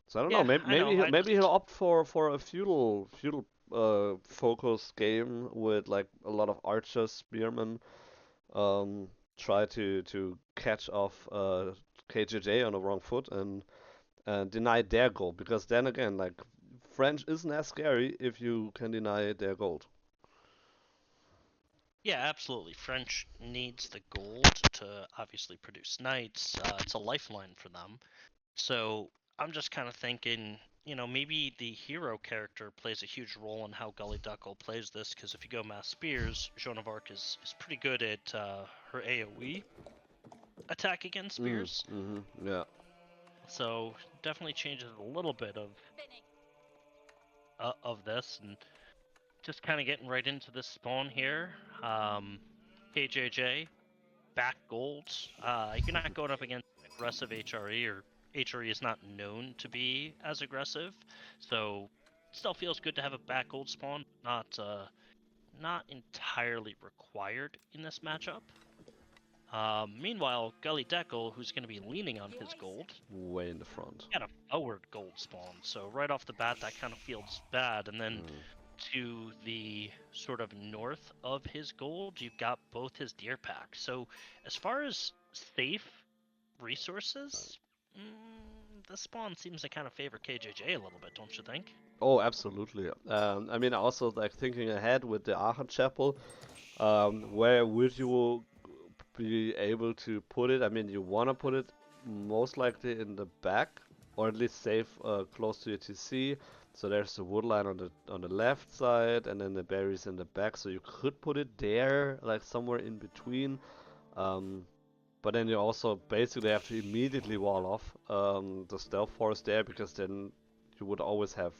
So I don't know. Yeah, Maybe I know. I maybe he'll just opt for a feudal focus game with like a lot of archers, spearmen. Try to catch off KJJ on the wrong foot and deny their gold because then again, like French isn't as scary if you can deny their gold. Yeah, absolutely. French needs the gold to obviously produce knights. It's a lifeline for them. So I'm just kind of thinking, maybe the hero character plays a huge role in how Gullyd3ck3l plays this. Because if you go mass spears, Joan of Arc is pretty good at her AOE attack against spears. Yeah. So definitely changes a little bit of this, and just kind of getting right into this spawn here. KJJ back golds. You're not going up against aggressive HRE, or HRE is not known to be as aggressive, so still feels good to have a back gold spawn. Not entirely required in this matchup. Meanwhile, Gullyd3ck3l, who's going to be leaning on his gold, Way in the front. got a forward gold spawn. So right off the bat, that kind of feels bad. And then to the sort of north of his gold, you've got both his deer packs. So as far as safe resources, the spawn seems to kind of favor KJJ a little bit, don't you think? Oh, absolutely. I mean, also like thinking ahead with the Aachen Chapel, where would you be able to put it? I mean, you want to put it most likely in the back, or at least safe close to your TC. So there's the woodline on the left side, and then the berries in the back. So you could put it there, like somewhere in between. Um, but then you also basically have to immediately wall off the stealth forest there, because then you would always have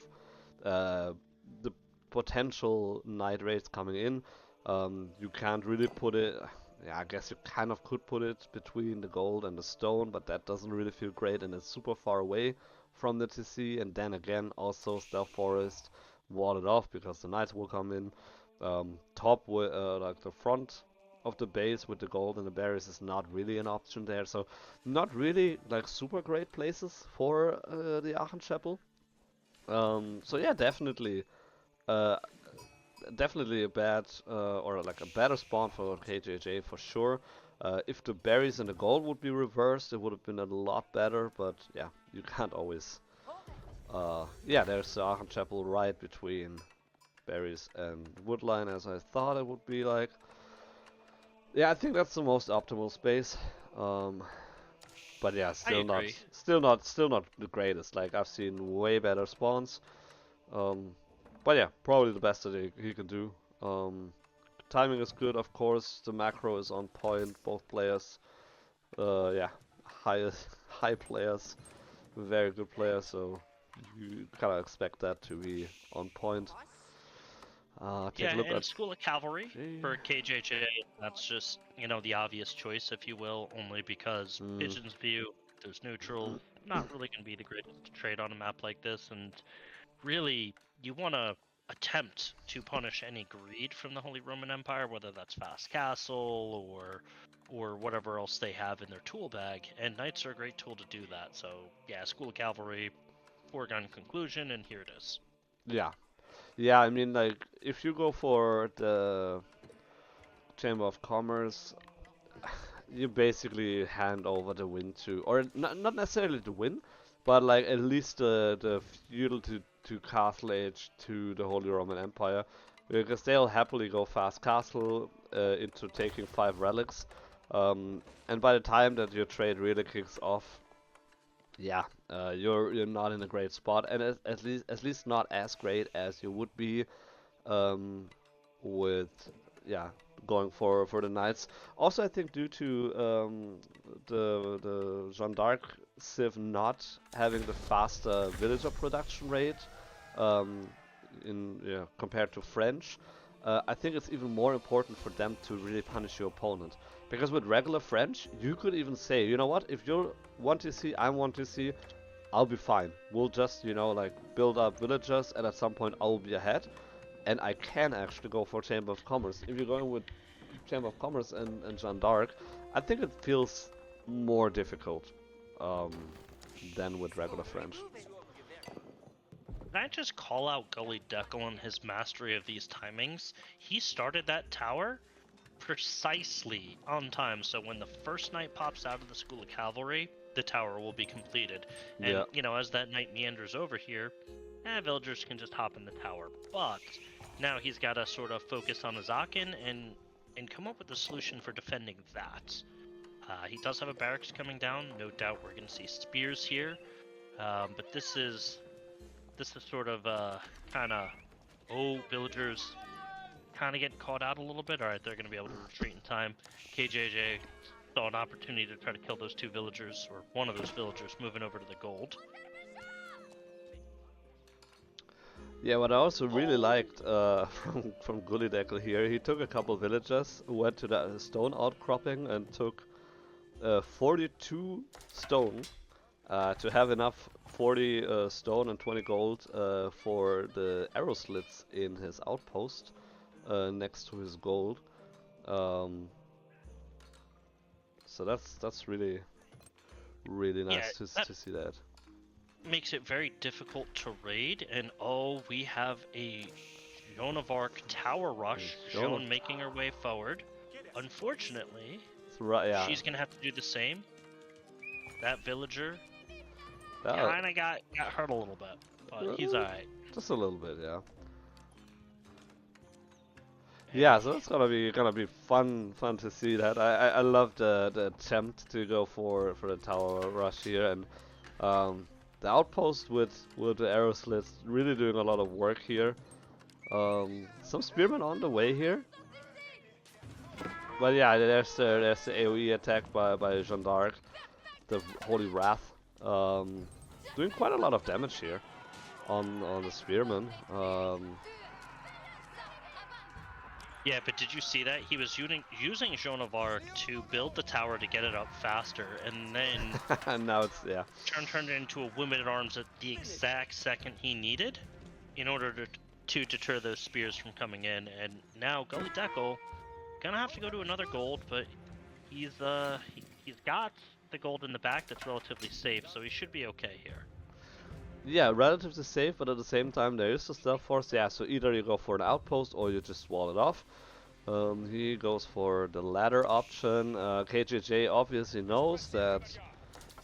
uh, the potential night raids coming in. You can't really put it. Yeah, I guess you kind of could put it between the gold and the stone, but that doesn't really feel great, and it's super far away from the TC. And then again, also stealth forest walled off because the knights will come in. Top with like the front of the base with the gold and the berries is not really an option there. So not really like super great places for the Aachen Chapel. So yeah, uh, definitely a bad or like a better spawn for KJJ for sure. If the berries and the gold would be reversed, it would have been a lot better. But yeah, you can't always. Yeah, there's the Aachen Chapel right between berries and woodline, as I thought it would be like. Yeah, I think that's the most optimal space. Um, but yeah, I agree. still not the greatest. Like I've seen way better spawns. Um, but yeah, probably the best that he can do. Um, timing is good, of course. The macro is on point. Both players, yeah, high high players, very good players. So you kind of expect that to be on point. Take Yeah, a look and at School of Cavalry G. for KJJ, that's just, the obvious choice, if you will, only because Mm, Pigeon's View, there's neutral, not really going to be the greatest trade on a map like this, and really, you want to attempt to punish any greed from the Holy Roman Empire, whether that's Fast Castle or whatever else they have in their tool bag, and Knights are a great tool to do that. So, yeah, School of Cavalry, foregone conclusion, and here it is. yeah, yeah. I mean, like if you go for the Chamber of Commerce, you basically hand over the win to, or not necessarily the win, but like at least the feudal to castle age to the Holy Roman Empire, because they'll happily go fast castle into taking 5 relics, and by the time that your trade really kicks off, yeah, you're not in a great spot, and at least not as great as you would be um, with yeah going for the knights. Also, I think due to the Jeanne d'Arc Civ not having the faster villager production rate um, in compared to French, I think it's even more important for them to really punish your opponent. Because with regular French, you could even say, you know what, if you're 1TC, I'm 1TC, I'll be fine. We'll just, like build up villagers, and at some point I'll be ahead, and I can actually go for Chamber of Commerce. If you're going with Chamber of Commerce and Jeanne d'Arc, I think it feels more difficult um, than with regular French. Can I just call out Gullyd3ck3l and his mastery of these timings? He started that tower precisely on time, so when the first knight pops out of the School of Cavalry, the tower will be completed. And, Yeah. you know, as that knight meanders over here, villagers can just hop in the tower. But now he's got to sort of focus on his Aachen and come up with a solution for defending that. He does have a barracks coming down. No doubt we're going to see spears here. But this is sort of kind of, villagers kind of getting caught out a little bit. All right, they're going to be able to retreat in time. KJJ saw an opportunity to try to kill those two villagers, or one of those villagers, moving over to the gold. Yeah, what I also really liked from Gullyd3ck3l here, he took a couple villagers, went to the stone outcropping and took 42 stone to have enough 40 stone and 20 gold for the arrow slits in his outpost next to his gold. So that's really nice to see that. Makes it very difficult to raid, and we have a Joan of Arc tower rush. Jeanne making her way forward. Unfortunately, she's gonna have to do the same. That villager kind of got hurt a little bit, but he's alright. Just a little bit, yeah. Yeah, so it's gonna be fun to see that. I love the attempt to go for the tower rush here, and the outpost with the arrow slits really doing a lot of work here. Some spearmen on the way here, but yeah, there's the AOE attack by Jeanne d'Arc, the Holy Wrath, doing quite a lot of damage here on the spearmen. Yeah, but did you see that? He was using Joan of Arc to build the tower to get it up faster, and then and now it's turned it into a woman at arms at the exact second he needed, in order to deter those spears from coming in. And now Gullyd3ck3l gonna have to go to another gold, but he's got the gold in the back that's relatively safe, so he should be okay here. Yeah, relatively safe, but at the same time there is a stealth force. Yeah, so either you go for an outpost or you just wall it off. He goes for the latter option. KJJ obviously knows that.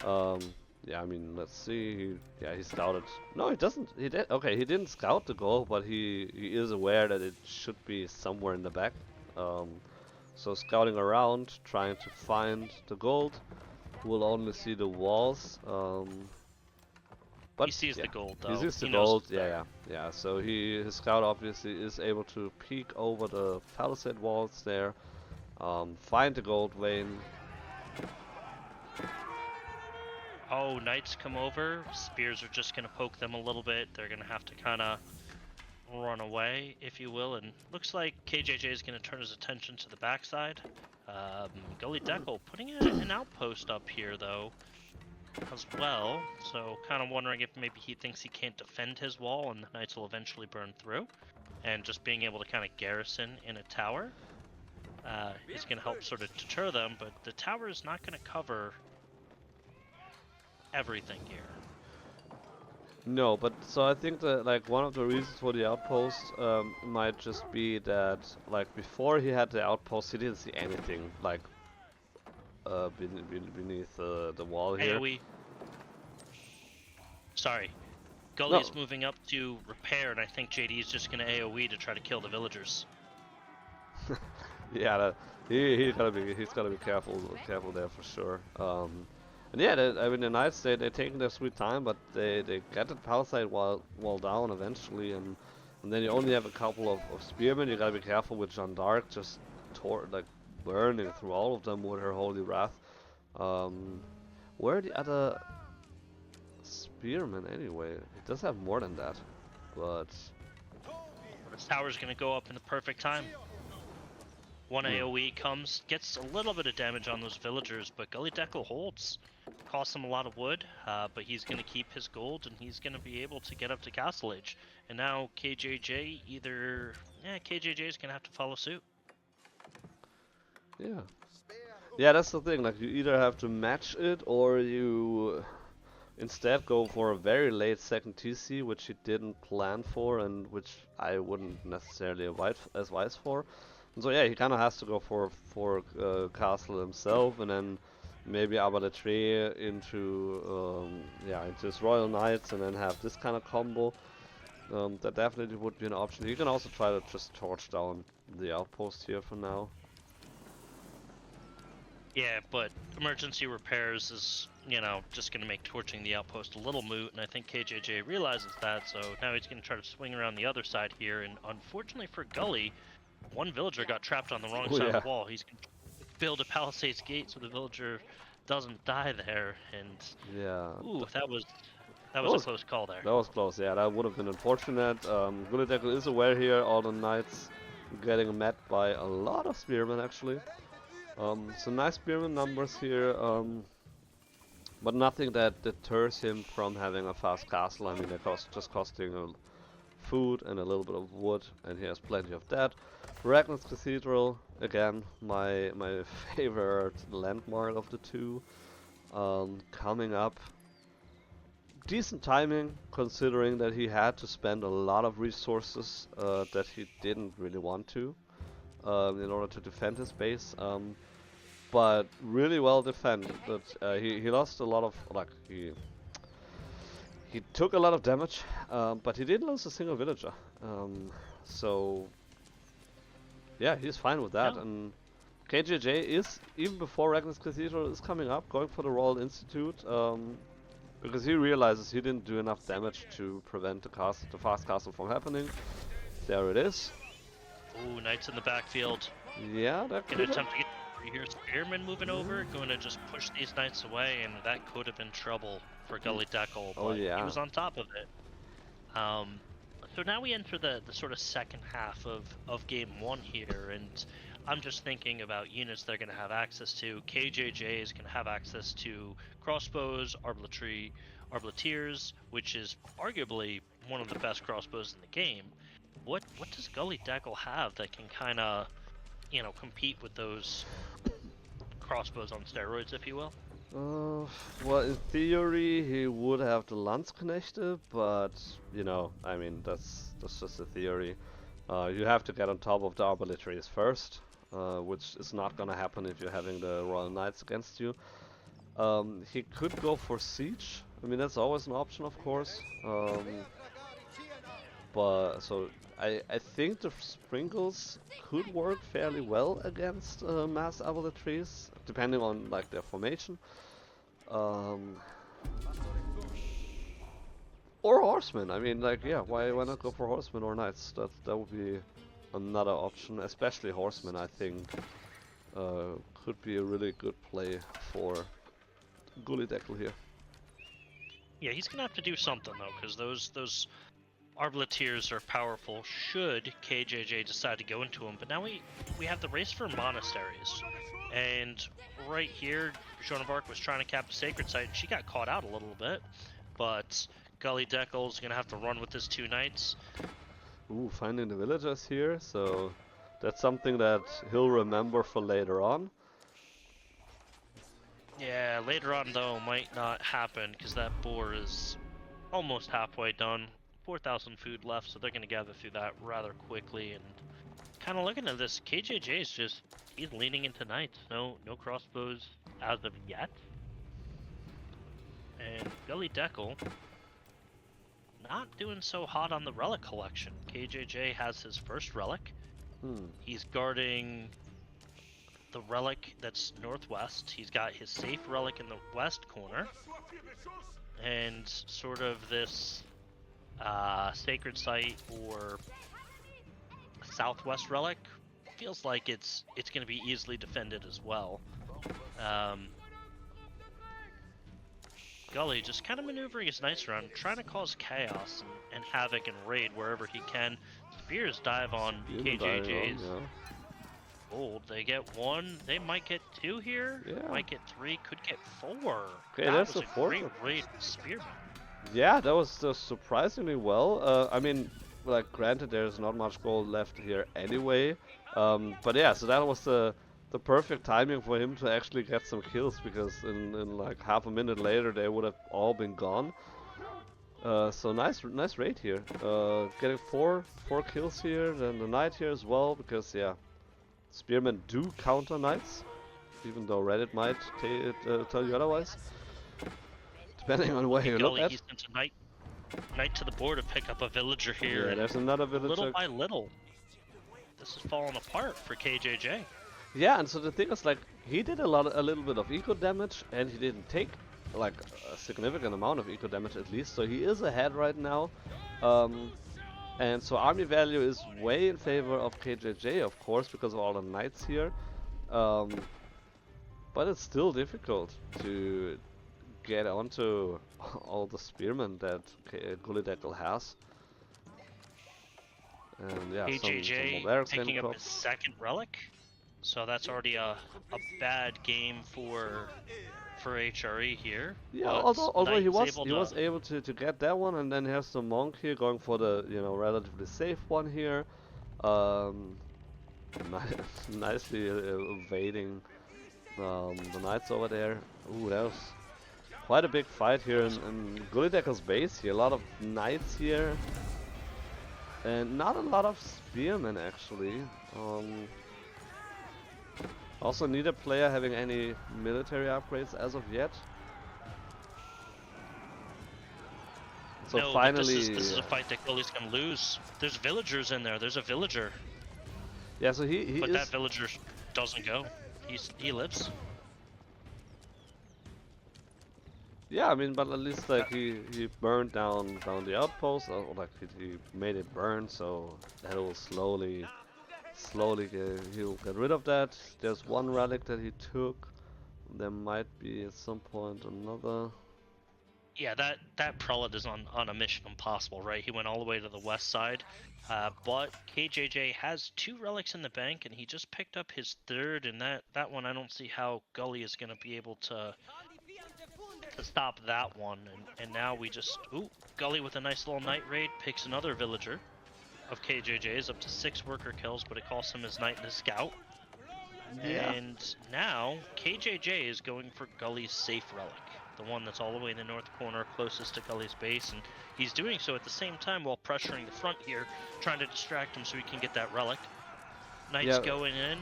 Yeah, I mean, let's see. He scouted. No, he doesn't. He did. Okay, he didn't scout the goal, but he is aware that it should be somewhere in the back. So scouting around, trying to find the gold. We'll only see the walls. But he sees the gold, though. He sees the gold, yeah. So his scout obviously is able to peek over the palisade walls there, find the gold vein. Oh, knights come over. Spears are just gonna poke them a little bit. They're gonna have to kind of run away, if you will. And looks like KJJ is gonna turn his attention to the backside. Gullyd3ck3l putting an outpost up here, though, as well, so kind of wondering if maybe he thinks he can't defend his wall and the knights will eventually burn through, and just being able to kind of garrison in a tower is going to help sort of deter them, but the tower is not going to cover everything here. No, but so I think that like one of the reasons for the outpost might just be that like before he had the outpost he didn't see anything like beneath the wall here. AoE. Sorry. Gullyd's moving up to repair, and I think JD is just going to AoE to try to kill the villagers. Yeah, he's gotta be careful there for sure. And yeah, I mean the knights they're taking their sweet time, but they get the palisade wall down eventually, and then you only have a couple of spearmen. You gotta be careful with Jeanne d'Arc just burning through all of them with her Holy Wrath. Where are the other spearmen anyway? It does have more than that, but this tower's gonna go up in the perfect time. One AoE comes, gets a little bit of damage on those villagers, but Gullyd3ck3l holds. Costs him a lot of wood, but he's gonna keep his gold and he's gonna be able to get up to Castle Age. And now KJJ KJJ is gonna have to follow suit. Yeah, that's the thing. Like you either have to match it or you instead go for a very late second TC, which he didn't plan for and which I wouldn't necessarily advise for. And so yeah, he kind of has to go for castle himself, and then maybe Gullyd3ck3l into his Royal Knights, and then have this kind of combo. That definitely would be an option. You can also try to just torch down the outpost here for now. Yeah, but emergency repairs is, you know, just going to make torching the outpost a little moot, and I think KJJ realizes that, so now he's going to try to swing around the other side here, and unfortunately for Gullyd, one villager got trapped on the wrong side of the wall. He's going to build a palisades gate so the villager doesn't die there, and yeah, ooh, that was a close call there. That was close, yeah, that would have been unfortunate. Gullyd3ck3l is aware here, all the knights getting met by a lot of spearmen actually. So nice spearman numbers here, but nothing that deters him from having a fast castle. I mean, they're just costing food and a little bit of wood, and he has plenty of that. Ragnar's Cathedral, again, my favorite landmark of the two, coming up. Decent timing, considering that he had to spend a lot of resources that he didn't really want to. In order to defend his base, but really well defended. But he lost a lot of, like, he took a lot of damage, but he didn't lose a single villager. So yeah, he's fine with that. And KJJ is, even before Ragnar's Cathedral is coming up, going for the Royal Institute, because he realizes he didn't do enough damage to prevent the fast castle from happening. There it is. Ooh, knights in the backfield. Yeah, that could Gonna attempt to get here. Spearman moving over, going to just push these knights away, and that could have been trouble for Gullyd3ck3l, but he was on top of it. So now we enter the sort of second half of game one here, and I'm just thinking about units they're going to have access to. KJJ is going to have access to crossbows, arbaletiers, which is arguably one of the best crossbows in the game. What does Gullyd3ck3l have that can kind of, you know, compete with those crossbows on steroids, if you will? Well, in theory, he would have the Landsknechte, but you know, I mean, that's just a theory. You have to get on top of the Arbaletiers first, which is not gonna happen if you're having the Royal Knights against you. He could go for siege. I mean, that's always an option, of course. But so I think the sprinkles could work fairly well against mass Arbaletiers, depending on like their formation. Or horsemen. I mean, like, yeah, why not go for horsemen or knights? That would be another option. Especially horsemen, I think, could be a really good play for Gullyd3ck3l here. Yeah, he's gonna have to do something though, because those Arbaletiers are powerful should KJJ decide to go into them. But now we have the race for monasteries, and right here, Jeanne was trying to cap the sacred site. She got caught out a little bit, but Gullyd3ck3l is gonna have to run with his two knights. Ooh, finding the villagers here, so that's something that he'll remember for later on. Yeah, later on though might not happen because that boar is almost halfway done. 4,000 food left, so they're going to gather through that rather quickly. And kind of looking at this, KJJ is just, he's leaning into knights. No crossbows as of yet. And Gullyd3ck3l not doing so hot on the relic collection. KJJ has his first relic. He's guarding the relic that's northwest. He's got his safe relic in the west corner. And sort of this sacred site or southwest relic feels like it's going to be easily defended as well. Gullyd just kind of maneuvering his knights around, trying to cause chaos and havoc and raid wherever he can. Spears dive on KJJ's gold. They get one, they might get two here, might get three, could get four. Okay, that that's was a great raid Spearman. Yeah, that was surprisingly well. I mean, like, granted, there's not much gold left here anyway. But yeah, so that was the the perfect timing for him to actually get some kills, because in like half a minute later they would have all been gone. So nice raid here. Getting four kills here, then the knight here as well, because yeah, spearmen do counter knights, even though Reddit might tell you otherwise, depending on where you look Gullyd, at. he sent a knight to the board to pick up a villager here. Yeah, there's another villager. Little by little, this is falling apart for KJJ. Yeah, and so the thing is, like, he did a little bit of eco damage, and he didn't take like a significant amount of eco damage at least. So he is ahead right now, and so army value is way in favor of KJJ, of course, because of all the knights here. But it's still difficult to get onto all the spearmen that Gullyd3ck3l has. And yeah, KJJ picking up his second relic, so that's already a bad game for HRE here. Yeah, although he was able to get that one, and then he has the monk here going for the relatively safe one here. Nicely evading the knights over there. Ooh, that was quite a big fight here in Gullyd3ck3l's base here. A lot of knights here. And not a lot of spearmen actually. Also neither player having any military upgrades as of yet. So no, finally, this is a fight that Gullyd's gonna lose. There's villagers in there. There's a villager. Yeah, so he but that villager doesn't go. He lives. Yeah, I mean, but at least like he burned down the outpost, or like he made it burn, so that will slowly he'll get rid of that. There's one relic that he took. There might be at some point another. Yeah, that prelate is on a mission impossible, right? He went all the way to the west side, but KJJ has 2 relics in the bank, and he just picked up his third, and that one I don't see how Gully is gonna be able to stop that one. And now we just Gully with a nice little knight raid picks another villager of KJJ's, up to 6 worker kills, but it costs him his knight and his scout. Yeah. And now KJJ is going for Gully's safe relic, the one that's all the way in the north corner closest to Gully's base, and he's doing so at the same time while pressuring the front here, trying to distract him so he can get that relic. Knight's going in.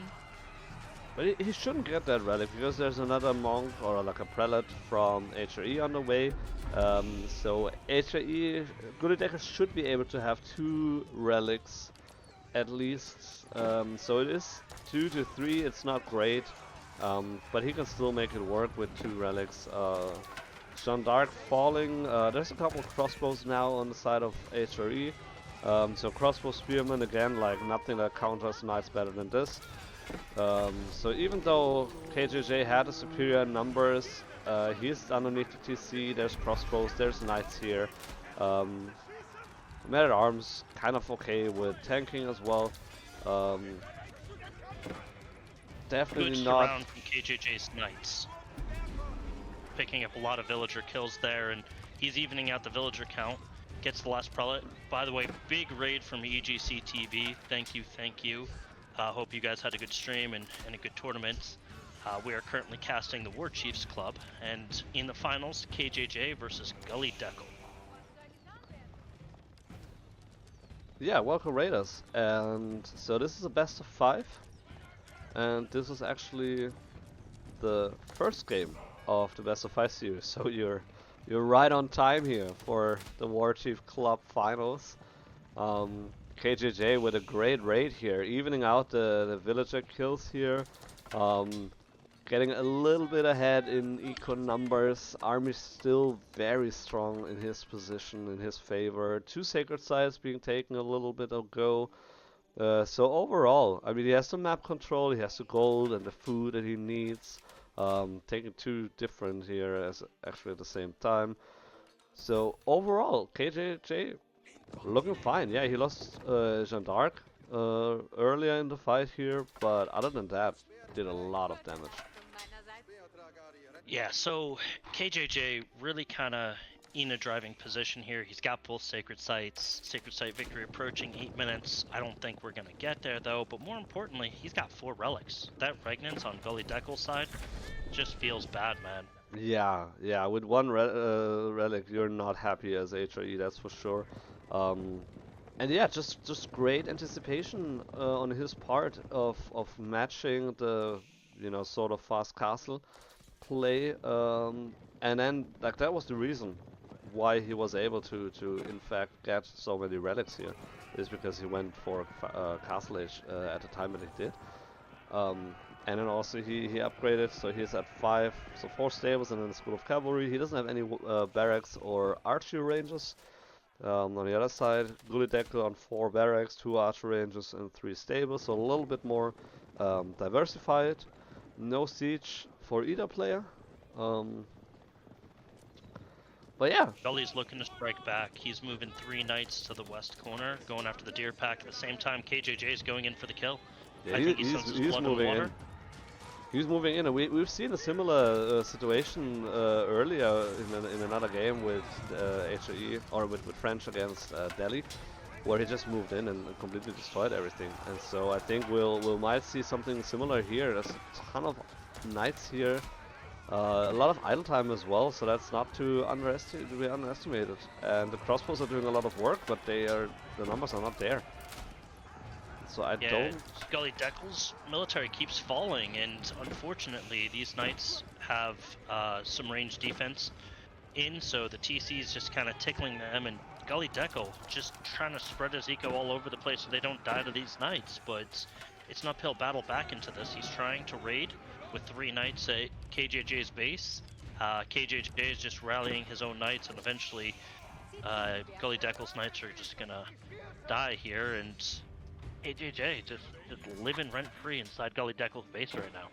But he shouldn't get that relic, because there's another monk or like a prelate from HRE on the way. So HRE, Gullyd3ck3l should be able to have 2 relics at least. So it is 2 to 3, it's not great. But he can still make it work with 2 relics. Jeanne d'Arc falling. There's a couple of crossbows now on the side of HRE. So crossbow spearmen again, like nothing that counters knights better than this. So even though KJJ had a superior numbers, he's underneath the TC, there's crossbows, there's knights here. Man-at-Arms kind of okay with tanking as well. Definitely good not. Round from KJJ's knights, picking up a lot of villager kills there, and he's evening out the villager count. Gets the last prelate. By the way, big raid from EGC TV. Thank you. Hope you guys had a good stream and a good tournament. We are currently casting the Warchiefs Club, and in the finals, KJJ versus Gullyd3ck3l. Yeah, welcome Raiders. And so this is a best of 5, and this is actually the first game of the best of 5 series. So you're right on time here for the Warchief Club finals. KJJ with a great raid here, evening out the villager kills here, getting a little bit ahead in eco numbers. Army's still very strong in his position, in his favor. 2 sacred sites being taken a little bit ago. So overall, I mean, he has the map control, he has the gold and the food that he needs. Taking 2 different here as actually at the same time. So overall, KJJ looking fine. Yeah, he lost Jeanne d'Arc earlier in the fight here, but other than that, did a lot of damage. Yeah, so KJJ really kind of in a driving position here. He's got both Sacred Sites. Sacred Site victory approaching, 8 minutes. I don't think we're going to get there, though. But more importantly, he's got 4 relics. That Regnance on Gullyd3ck3l's side just feels bad, man. Yeah, yeah. With one relic, you're not happy as HRE, that's for sure. Um, and yeah, just great anticipation on his part of matching the sort of fast castle play. And then like that was the reason why he was able to in fact get so many relics here, is because he went for castle age at the time that he did. Um, and then also he upgraded, so he's at 5, so 4 stables and then a school of cavalry. He doesn't have any barracks or archery ranges. On the other side, Gullyd3ck3l on 4 barracks, 2 archery ranges and 3 stables, so a little bit more diversified. No siege for either player. Um, but yeah. Gully's looking to strike back. He's moving 3 knights to the west corner, going after the deer pack. At the same time, KJJ is going in for the kill. Yeah, I think he senses blood moving and water. in. He's moving in, and we've seen a similar situation earlier in another game with HAE, or with French against Delhi, where he just moved in and completely destroyed everything. And so I think we might see something similar here. There's a ton of knights here, a lot of idle time as well, so that's not to be underestimated. And the crossbows are doing a lot of work, but the numbers are not there. So I don't... Gullyd3ck3l's military keeps falling, and unfortunately these knights have some range defense in, so the TC is just kind of tickling them, and Gullyd3ck3l just trying to spread his eco all over the place so they don't die to these knights, but it's an uphill battle back into this. He's trying to raid with 3 knights at KJJ's base. KJJ is just rallying his own knights, and eventually Gullyd3ck3l's knights are just gonna die here, and KJJ just living rent-free inside Gullyd3ck3l's base right now.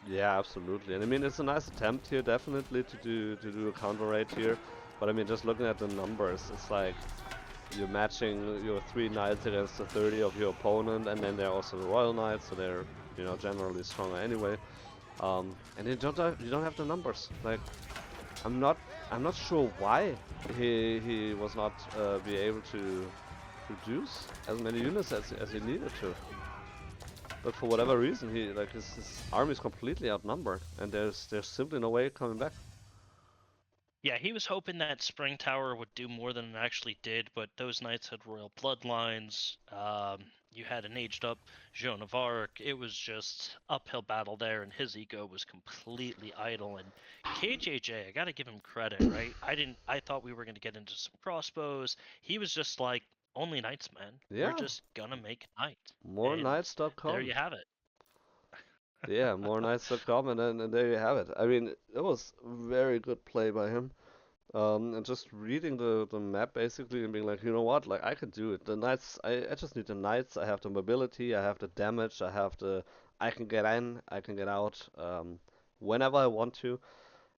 Yeah, absolutely. And I mean, it's a nice attempt here, definitely, to do a counter raid here. But I mean, just looking at the numbers, it's like you're matching your 3 knights against the 30 of your opponent, and then they're also the royal knights, so they're generally stronger anyway. And you don't have the numbers. Like, I'm not sure why he was not be able to produce as many units as he needed to. But for whatever reason, his army is completely outnumbered, and there's simply no way coming back. Yeah, he was hoping that Spring Tower would do more than it actually did, but those knights had royal bloodlines. You had an aged up Jeanne of Arc. It was just uphill battle there, and his ego was completely idle. And KJJ, I gotta give him credit, right? I thought we were gonna get into some crossbows. He was just like, only knights, man. Yeah. We're just gonna make knights. Moreknights.com. There you have it. Yeah, moreknights.com, and there you have it. I mean, it was very good play by him. And just reading the map basically and being like, you know what, like I can do it. The knights, I just need the knights. I have the mobility, I have the damage, I can get in, I can get out, whenever I want to.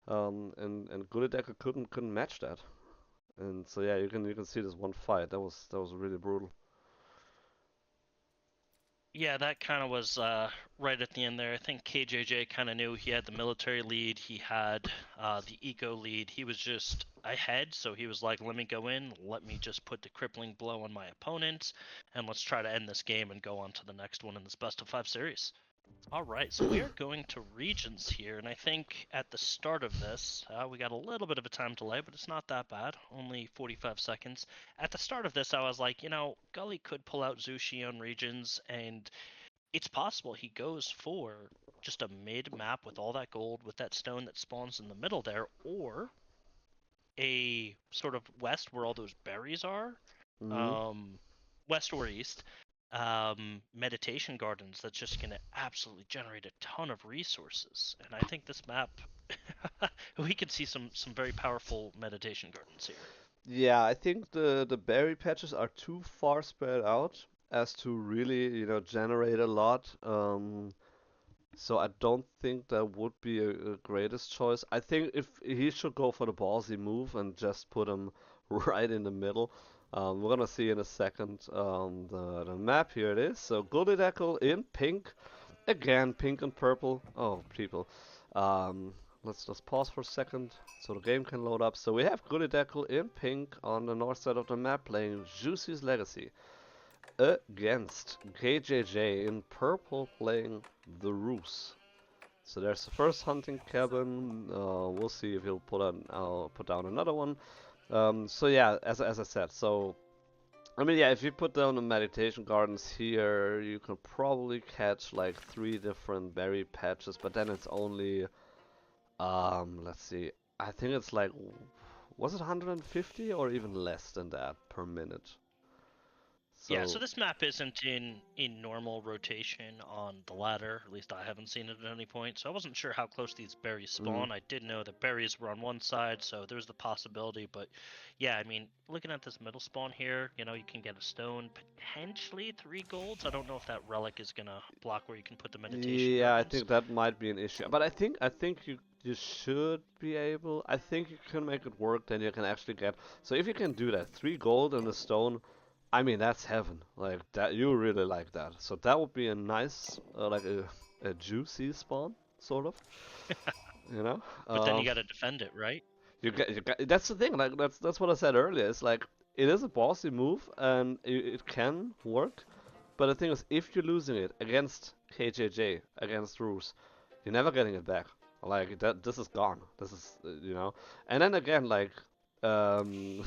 And Gullyd3ck3l couldn't match that. And so yeah, you can see this one fight. That was really brutal. Yeah, that kind of was right at the end there. I think KJJ kind of knew he had the military lead, he had the eco lead. He was just ahead, so he was like, let me go in, let me just put the crippling blow on my opponent, and let's try to end this game and go on to the next one in this best of 5 series. Alright, so we are going to regions here, and I think at the start of this, we got a little bit of a time delay, but it's not that bad, only 45 seconds. At the start of this, I was like, Gully could pull out Zushi on regions, and it's possible he goes for just a mid-map with all that gold, with that stone that spawns in the middle there, or a sort of west where all those berries are, west or east, meditation gardens that's just going to absolutely generate a ton of resources. And I think this map, we could see some very powerful meditation gardens here. Yeah, I think the berry patches are too far spread out as to really, generate a lot. So I don't think that would be a greatest choice. I think if he should go for the ballsy move and just put him right in the middle. We're gonna see in a second the map. Here it is. So Gullyd3ck3l in pink, again pink and purple. Oh, people. let's just pause for a second so the game can load up. So we have Gullyd3ck3l in pink on the north side of the map playing Juicy's Legacy against KJJ in purple playing the Ruse. So there's the first hunting cabin. We'll see if he'll put down another one. So yeah, as I said, so I mean, yeah, if you put down the meditation gardens here, you can probably catch like 3 different berry patches, but then it's only, let's see, I think it's like, was it 150 or even less than that per minute? Yeah, So, so this map isn't in normal rotation on the ladder. At least I haven't seen it at any point. So I wasn't sure how close these berries spawn. I did know that berries were on one side, so there's the possibility. But yeah, I mean, looking at this middle spawn here, you know, you can get a stone, potentially 3 golds. I don't know if that relic is gonna block where you can put the meditation yeah, I gardens. think that might be an issue. But I think you should be able. I think you can make it work. Then you can actually get. So if you can do that, 3 gold and a stone. I mean, that's heaven. Like that, you really like that. So that would be a nice, like a juicy spawn, sort of. You know. But then you got to defend it, right? You get. That's the thing. Like that's what I said earlier. It's like it is a bossy move, and it can work. But the thing is, if you're losing it against KJJ, against Roos, you're never getting it back. Like that, this is gone. This is, you know. And then again, like, um,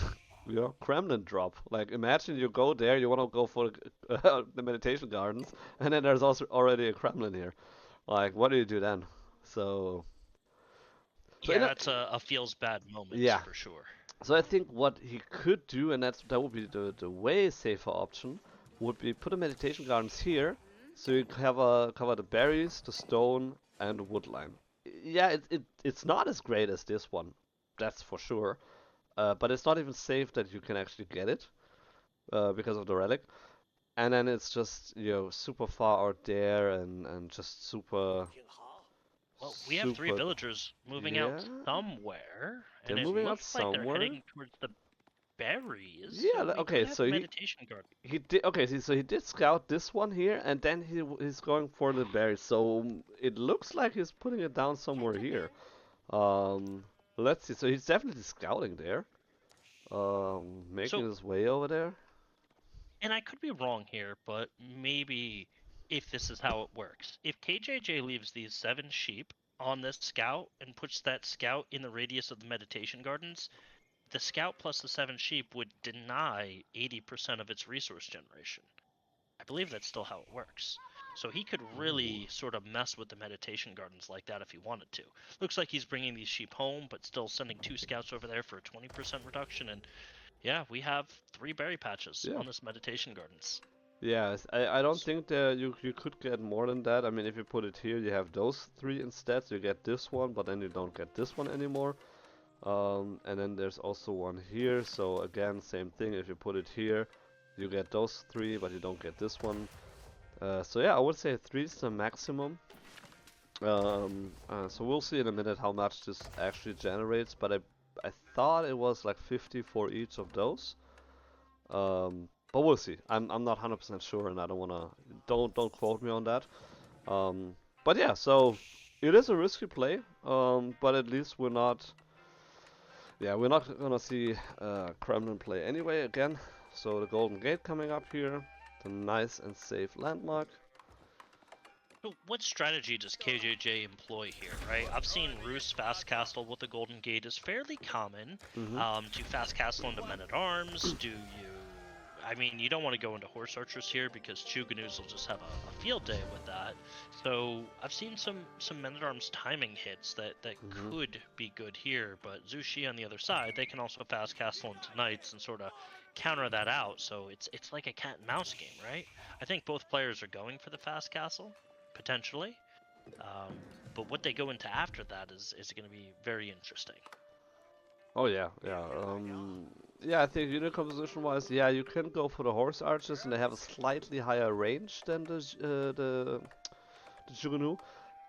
you know, Kremlin drop. Like, imagine you go there, you want to go for the meditation gardens, and then there's also already a Kremlin here. Like, what do you do then? So, so in Yeah, a, that's a feels bad moment yeah. for sure. So I think what he could do, and that would be the way safer option, would be put the meditation gardens here, so you cover the berries, the stone, and the wood line. Yeah, it's not as great as this one, that's for sure. But it's not even safe that you can actually get it because of the relic. And then it's just, you know, super far out there and just super Well, we have 3 super. villagers moving Yeah, out somewhere, they're and it moving out looks like they're somewhere. heading towards the berries, Yeah, so we could okay, have so a he meditation garden. He did okay. So he did scout this one here, and then he's going for the berries. So it looks like he's putting it down somewhere here. Um, let's see. So he's definitely scouting there. Making So, his way over there. and I could be wrong here, but maybe if this is how it works, if KJJ leaves these 7 sheep on this scout and puts that scout in the radius of the meditation gardens, the scout plus the 7 sheep would deny 80% of its resource generation. I believe that's still how it works. So he could Ooh. really sort of mess with the meditation gardens like that if he wanted to. Looks like he's bringing these sheep home, but still sending 2 scouts over there for a 20% reduction. And yeah, we have 3 berry patches Yeah. on this meditation gardens. Yes. I don't think that you could get more than that. I mean, if you put it here, you have those 3 instead. So you get this one, but then you don't get this one anymore. And then there's also one here. So again, same thing. If you put it here, you get those 3, but you don't get this one. So yeah, I would say 3 is the maximum. So we'll see in a minute how much this actually generates, but I thought it was like 50 for each of those. But we'll see. I'm not 100% sure, and I don't quote me on that. Um, but yeah, so it is a risky play. But at least we're not gonna see Kremlin play anyway again. So the Golden Gate coming up here, the nice and safe landmark. So what strategy does KJJ employ here, right? I've seen Roos fast castle with the Golden Gate is fairly common. Mm-hmm. Do you fast castle into men at arms? Do you? I mean, you don't want to go into horse archers here because Chuganus will just have a field day with that. So I've seen some men at arms timing hits that Mm-hmm. could be good here, but Zushi on the other side, they can also fast castle into knights and sort of counter that out. So it's like a cat and mouse game, right? I think both players are going for the fast castle potentially. Um, but what they go into after that is going to be very interesting. Oh yeah, yeah. Yeah, I think unit composition wise, yeah, you can go for the horse archers, and they have a slightly higher range than the Jugunu,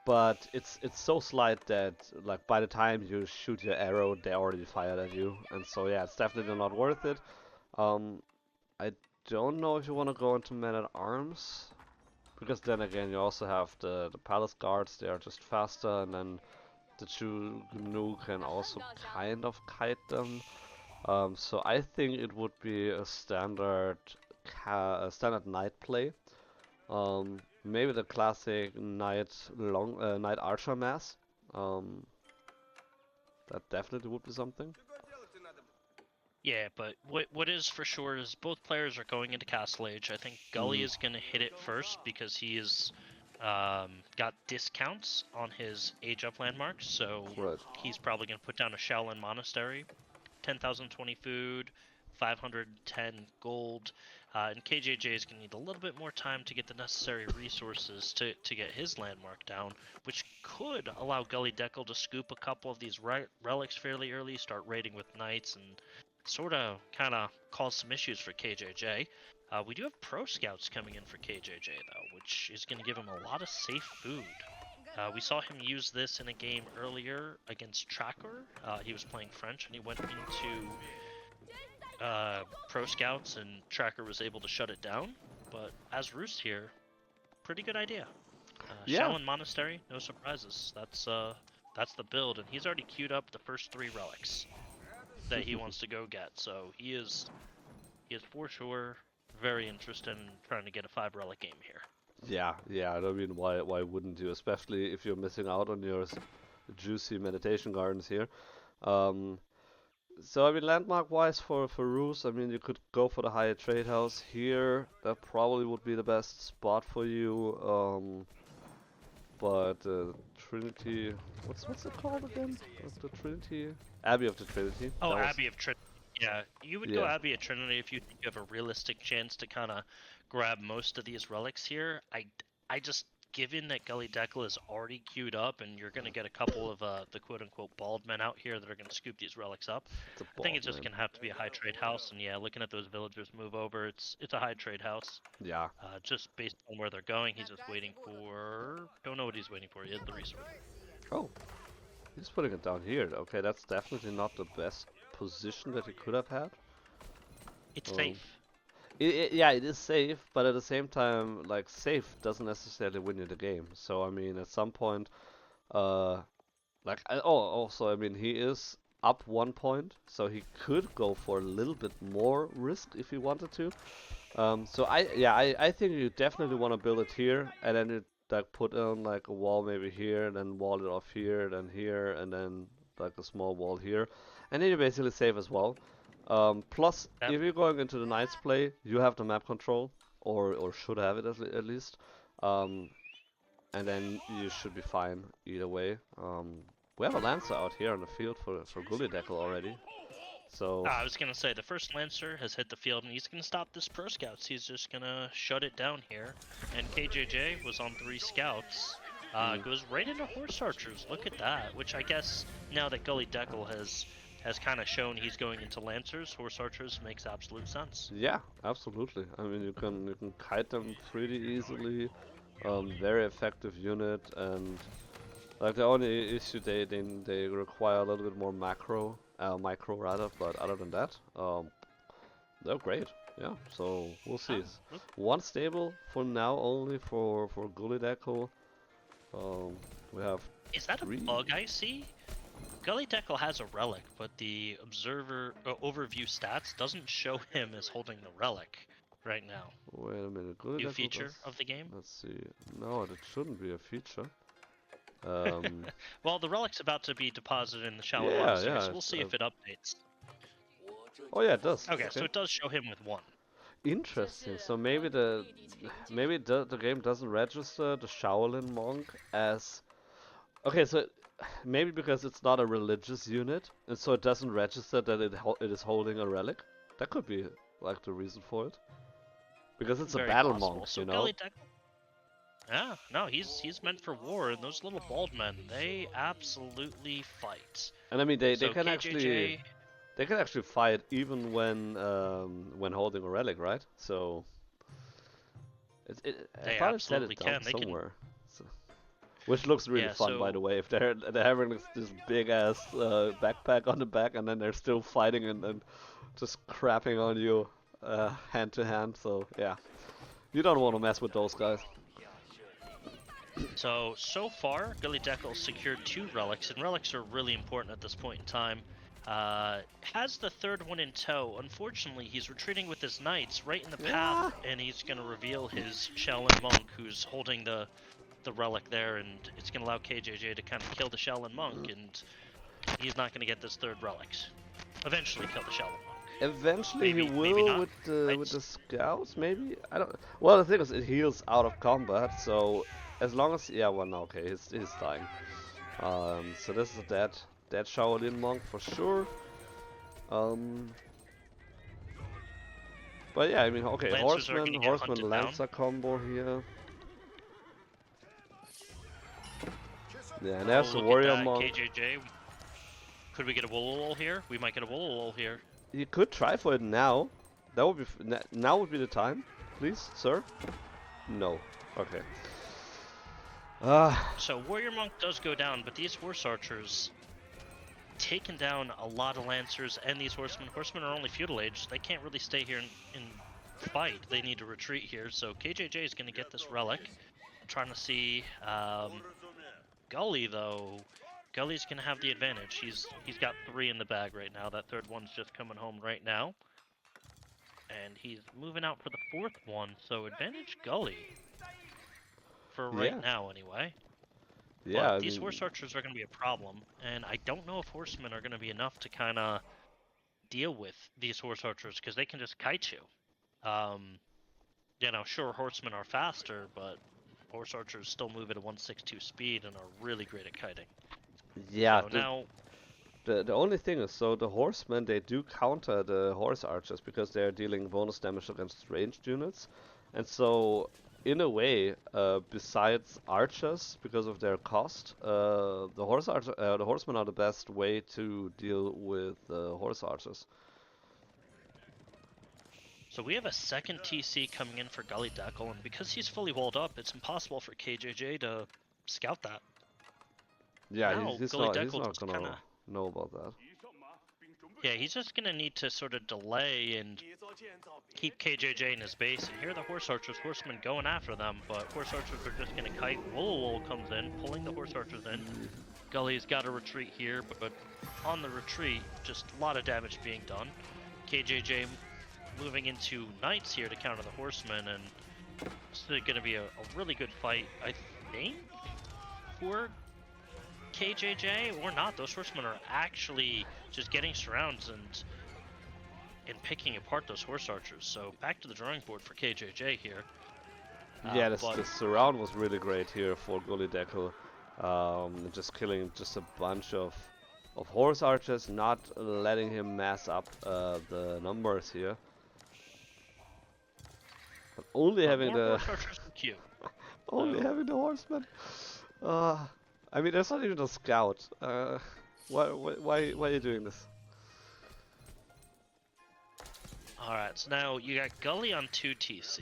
but it's so slight that like by the time you shoot your arrow, they already fired at you, and so yeah, it's definitely not worth it. Um, I don't know if you want to go into men at arms, because then again you also have the palace guards. They are just faster, and then the Gnu can also kind of kite them. So I think it would be a standard knight play. Maybe the classic knight archer mass. That definitely would be something. Yeah, but what is for sure is both players are going into Castle Age. I think Gully is going to hit it first because he is got discounts on his age up landmarks, so he's probably going to put down a Shaolin Monastery, 10,020 food, 510 gold, and KJJ is going to need a little bit more time to get the necessary resources to get his landmark down, which could allow Gullyd3ck3l to scoop a couple of these relics fairly early, start raiding with knights, and sort of kind of cause some issues for KJJ. We do have pro scouts coming in for KJJ though, which is going to give him a lot of safe food. We saw him use this in a game earlier against Tracker. He was playing French and he went into pro scouts and Tracker was able to shut it down. But as Roost here, pretty good idea. Shaolin Monastery, no surprises. That's the build, and he's already queued up the first 3 relics that he wants to go get. So he is for sure very interested in trying to get a 5 relic game here. Yeah. I mean, why wouldn't you? Especially if you're missing out on your juicy meditation gardens here. So I mean, landmark-wise for Roos, I mean, you could go for the higher trade house here. That probably would be the best spot for you. But Trinity, what's it called again? The Trinity, Abbey of the Trinity. Oh, Abbey of Trinity. Yeah, you would go Abbey of Trinity if you think you have a realistic chance to kind of grab most of these relics here. I just, given that Gullyd3ck3l is already queued up and you're going to get a couple of the quote-unquote bald men out here that are going to scoop these relics up, I think it's just going to have to be a high trade house. And yeah, looking at those villagers move over, it's a high trade house. Yeah. Just based on where they're going, he's just waiting for... Don't know what he's waiting for. He has the resource. Oh. He's putting it down here. Okay, that's definitely not the best position that he could have had. It's safe. Yeah, it is safe, but at the same time, like, safe doesn't necessarily win you the game. So, I mean, at some point, also, I mean, he is up 1 point, so he could go for a little bit more risk if he wanted to. So I think you definitely want to build it here, and then you like put on like a wall maybe here, then wall it off here, and then like a small wall here, and then you're basically safe as well. Plus, if you're going into the Knights play, you have the map control, or should have it at least, and then you should be fine either way. We have a Lancer out here on the field for Gullyd3ck3l already. So I was gonna say the first Lancer has hit the field and he's gonna stop this pro scouts. He's just gonna shut it down here. And KJJ was on 3 scouts. Goes right into horse archers. Look at that. Which I guess now that Gullyd3ck3l has kind of shown he's going into Lancers, horse archers makes absolute sense. Yeah, absolutely. I mean, you can kite them pretty easily. Very effective unit, and like the only issue they require a little bit more micro rather, but other than that, they're great. Yeah, so we'll see. One stable for now only for Gullyd3ck3l. We have. Is that 3. A bug I see? Gullyd3ck3l has a relic, but the observer overview stats doesn't show him as holding the relic right now. Wait a minute, New feature of the game? Let's see. No, it shouldn't be a feature. Well, the relic's about to be deposited in the shallow water, so we'll see if it updates. Oh yeah, it does. Okay, so it does show him with 1. Interesting. So maybe the game doesn't register the Shaolin monk as. Okay, so maybe because it's not a religious unit, and so it doesn't register that it is holding a relic. That could be like the reason for it. Because it's very a battle possible. monk, So you know. Yeah, no, he's meant for war, and those little bald men, they absolutely fight. And I mean, they So can KJJ, actually fight even when holding a relic, right? So They I thought it said absolutely it down can. They can- somewhere. So, which looks really Yeah, fun, by so- the way. If they're having this big ass backpack on the back, and then they're still fighting and just crapping on you hand to hand. So yeah, you don't want to mess with those guys. So far, Gullyd3ck3l secured 2 relics, and relics are really important at this point in time. Has the third one in tow. Unfortunately, he's retreating with his knights right in the path, and he's going to reveal his Shaolin monk who's holding the relic there, and it's going to allow KJJ to kind of kill the Shaolin monk, and he's not going to get this third relics. Eventually kill the Shaolin monk. Eventually Maybe he will not. with the scouts, maybe? I don't. Well, the thing is, it heals out of combat, so as long as well, no, okay, he's dying. So this is a dead Shaolin monk for sure. But yeah, I mean, okay, Lancers are gonna get horseman hunted lancer down. combo here. Yeah, and there's a Look warrior at that, monk. KJJ. Could we get a Woololol here? We might get a Woololol here. You could try for it now. That would be now would be the time, please, sir. No. Okay. So Warrior Monk does go down, but these horse archers taken down a lot of lancers and these horsemen. Horsemen are only feudal age. They can't really stay here and fight. They need to retreat here. So KJJ is going to get this relic. I'm trying to see Gully though. Gully's going to have the advantage. He's got 3 in the bag right now. That third one's just coming home right now. And he's moving out for the 4th one. So advantage Gully. For right now anyway. Yeah, but these horse archers are going to be a problem, and I don't know if horsemen are going to be enough to kind of deal with these horse archers, because they can just kite you. You know, sure, horsemen are faster, but horse archers still move at a 162 speed and are really great at kiting. Yeah, so now the only thing is, so the horsemen, they do counter the horse archers because they're dealing bonus damage against ranged units, and so in a way, besides archers, because of their cost, the horsemen are the best way to deal with horse archers. So we have a second TC coming in for Gullyd3ck3l, and because he's fully walled up, it's impossible for KJJ to scout that. Yeah, now, he's not gonna know about that. Yeah, he's just gonna need to sort of delay and keep KJJ in his base. And here are the horse archers, horsemen going after them, but horse archers are just gonna kite. Woololol comes in, pulling the horse archers in. Gully's got to retreat here, but on the retreat, just a lot of damage being done. KJJ moving into knights here to counter the horsemen, and it's gonna be a really good fight, I think, for KJJ, or not. Those horsemen are actually just getting surrounds and picking apart those horse archers. So back to the drawing board for KJJ here. Yeah, the surround was really great here for Gullyd3ck3l. Just killing just a bunch of horse archers, not letting him mess up the numbers here. But only having the horse archers are cute. only having the horsemen. I mean, there's not even a scout. Why are you doing this? Alright, so now you got Gully on 2 TC.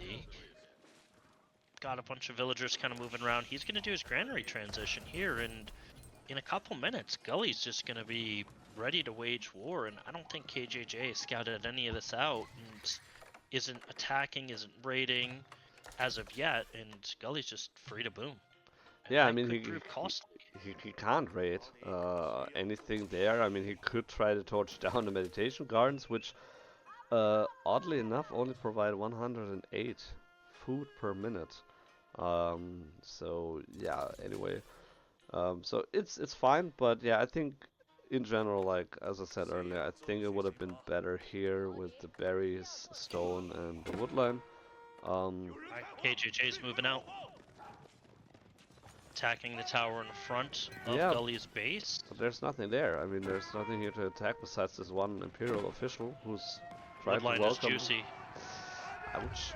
Got a bunch of villagers kind of moving around. He's going to do his granary transition here, and in a couple minutes, Gully's just going to be ready to wage war, and I don't think KJJ scouted any of this out, and isn't attacking, isn't raiding as of yet, and Gully's just free to boom. Yeah, I mean, he can't raid anything there. I mean, he could try to torch down the meditation gardens, which, oddly enough, only provide 108 food per minute. So yeah. Anyway, so it's fine, but yeah, I think in general, like as I said earlier, I think it would have been better here with the berries, stone, and the woodline. KJJ's moving out. Attacking the tower in front of Gully's base. But there's nothing there. I mean, there's nothing here to attack besides this one Imperial official who's trying to welcome. Is juicy. Ouch.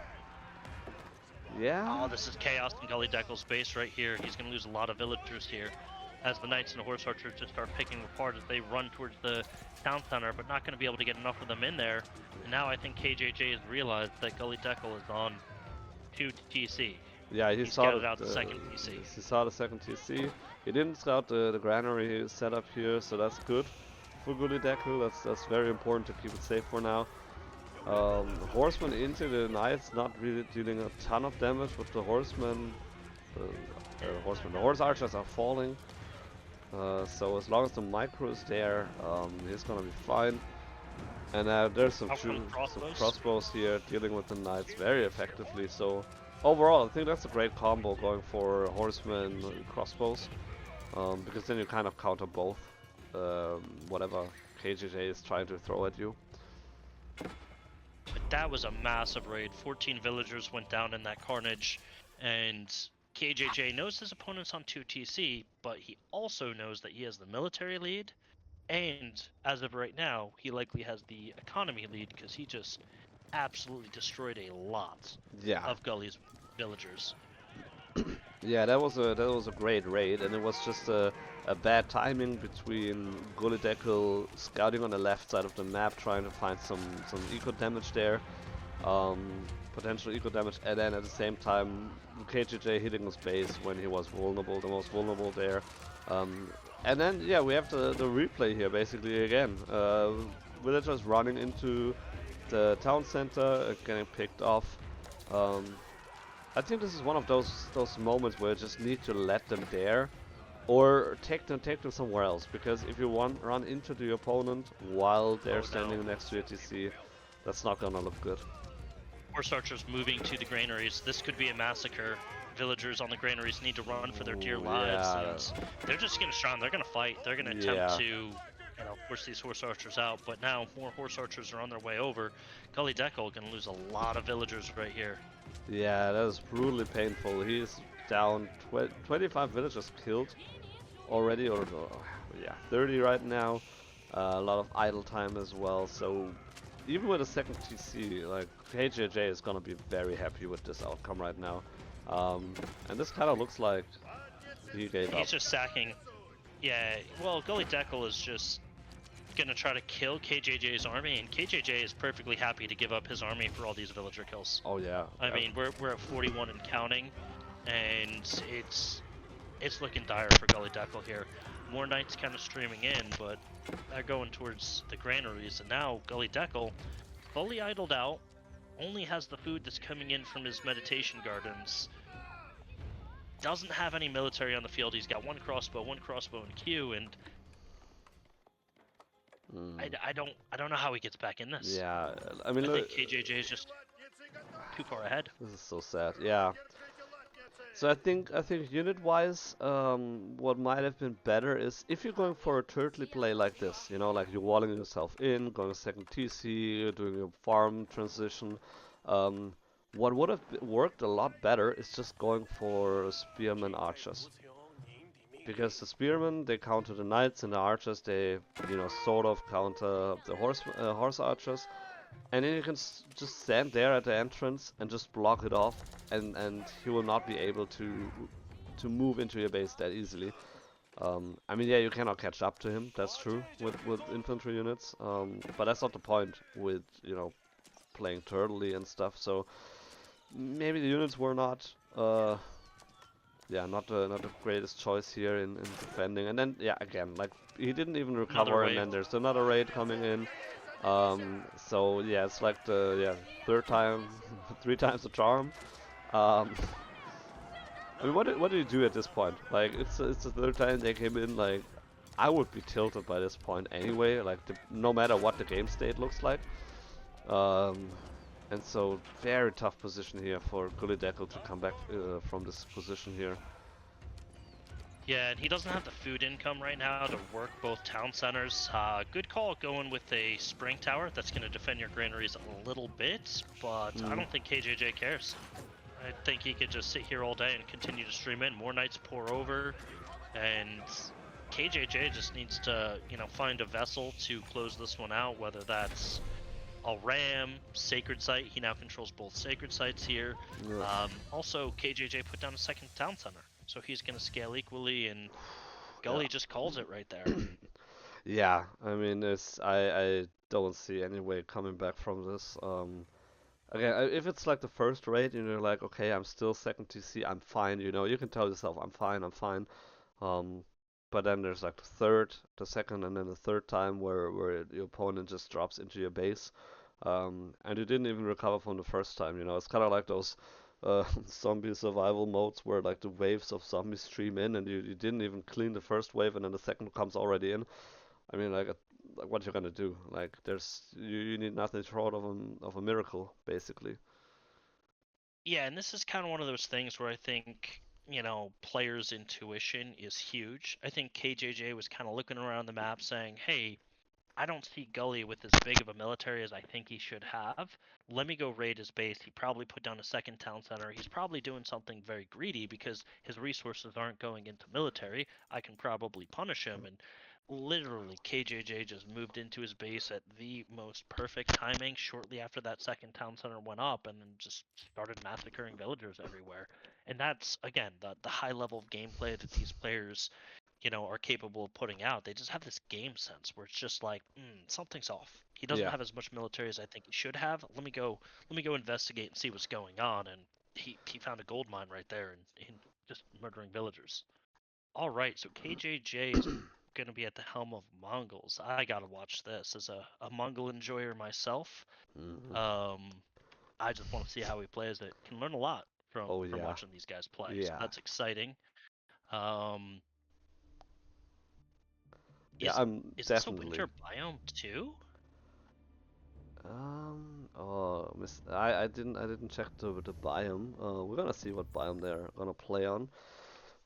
Yeah. Oh, this is chaos in Gullyd3ck3l's base right here. He's going to lose a lot of villagers here as the knights and the horse archers just start picking apart as they run towards the town center, but not going to be able to get enough of them in there. And now I think KJJ has realized that Gullyd3ck3l is on 2 TC. Yeah, he saw the second TC. He saw the second TC. He didn't scout the granary setup here, so that's good for Gullyd3ck3l. That's very important to keep it safe for now. Horseman into the knights, not really dealing a ton of damage, but the horseman horsemen. The horse archers are falling. So as long as the micro is there, he's gonna be fine. And there's some Crossbows. crossbows here dealing with the knights very effectively. So overall, I think that's a great combo going for horsemen crossbows, because then you kind of counter both whatever KJJ is trying to throw at you. But that was a massive raid. 14 villagers went down in that carnage, and KJJ knows his opponent's on 2 TC, but he also knows that he has the military lead, and as of right now, he likely has the economy lead because he just absolutely destroyed a lot of Gullyd's villagers. Yeah, that was a great raid, and it was just a bad timing between Gullyd3ck3l scouting on the left side of the map, trying to find some eco damage there, potential eco damage, and then at the same time KJJ hitting his base when he was vulnerable, the most vulnerable there. And then yeah, we have the replay here basically again. Villagers running into the town center, getting picked off. I think this is one of those moments where you just need to let them there, or take them somewhere else. Because if you run into the opponent while they're standing next to your TC, that's not gonna look good. Horse archers moving to the granaries. This could be a massacre. Villagers on the granaries need to run for their dear lives, and they're just gonna strong. They're gonna fight. They're gonna attempt to, force these horse archers out. But now more horse archers are on their way over. Gullyd3ck3l gonna lose a lot of villagers right here. Yeah, that is brutally painful. He is down 25 villagers killed already, or yeah, 30 right now. A lot of idle time as well. So even with a second TC, like KJJ is gonna be very happy with this outcome right now. And this kind of looks like he gave up. He's just sacking. Yeah, well, Gullyd3ck3l is just gonna try to kill KJJ's army, and KJJ is perfectly happy to give up his army for all these villager kills. Oh yeah. I mean, we're at 41 and counting, and it's looking dire for Gullyd3ck3l here. More knights kind of streaming in, but they're going towards the granaries, and now Gullyd3ck3l, fully idled out, only has the food that's coming in from his meditation gardens. Doesn't have any military on the field. He's got one crossbow in queue, and I don't know how he gets back in this. Yeah, I mean, I think KJJ is just too far ahead. This is so sad. Yeah. So I think unit-wise, what might have been better is if you're going for a turtly play like this, you know, like you're walling yourself in, going second TC, doing a farm transition. What would have worked a lot better is just going for spearmen archers. Because the spearmen, they counter the knights, and the archers, they, you know, sort of counter the horse archers. And then you can just stand there at the entrance and just block it off, and he will not be able to move into your base that easily. I mean, yeah, you cannot catch up to him, that's true, with infantry units, but that's not the point with, you know, playing turtley and stuff. So maybe the units were not, yeah, not the greatest choice here in defending. And then, yeah, again, like, he didn't even recover, and then there's another raid coming in. So yeah, it's like the third time, 3 times the charm. I mean, what do you do at this point? Like, it's the third time they came in. Like, I would be tilted by this point anyway. Like, no matter what the game state looks like. And so very tough position here for Gullyd3ck3l to come back from this position here. Yeah, and he doesn't have the food income right now to work both town centers. Good call going with a spring tower that's going to defend your granaries a little bit, but I don't think KJJ cares. I think he could just sit here all day and continue to stream in. More knights pour over, and KJJ just needs to, you know, find a vessel to close this one out, whether that's a ram, sacred site. He now controls both sacred sites here. Yeah. Also, KJJ put down a second town center. So he's going to scale equally, and Gully just calls it right there. Yeah, I mean, I don't see any way coming back from this. Again, if it's like the first raid, you know, like, okay, I'm still second TC, I'm fine, you know, you can tell yourself, I'm fine. But then there's like the second, and then the third time where your opponent just drops into your base. And you didn't even recover from the first time, you know, it's kind of like those zombie survival modes where like the waves of zombies stream in and you didn't even clean the first wave and then the second comes already in. I mean, like what you're gonna do? Like, you need nothing short of a miracle, basically. Yeah, and this is kind of one of those things where I think, players' intuition is huge. I think KJJ was kind of looking around the map saying, hey, I don't see Gully with as big of a military as I think he should have. Let me go raid his base. He probably put down a second town center. He's probably doing something very greedy because his resources aren't going into military. I can probably punish him. And literally, KJJ just moved into his base at the most perfect timing shortly after that second town center went up and then just started massacring villagers everywhere. And that's, again, the high level of gameplay that these players are capable of putting out. They just have this game sense where it's just like, something's off. He doesn't Yeah. have as much military as I think he should have. Let me go investigate and see what's going on. And he found a gold mine right there and just murdering villagers. All right, so KJJ is going to be at the helm of Mongols. I gotta watch this as a Mongol enjoyer myself. Hmm. Um, I just want to see how he plays it. Can learn a lot from Oh from yeah. watching these guys play, so Yeah. that's exciting. Um, Yeah, Is I'm is this a definitely. winter biome too? Oh, I didn't check the biome. We're gonna see what biome they're gonna play on.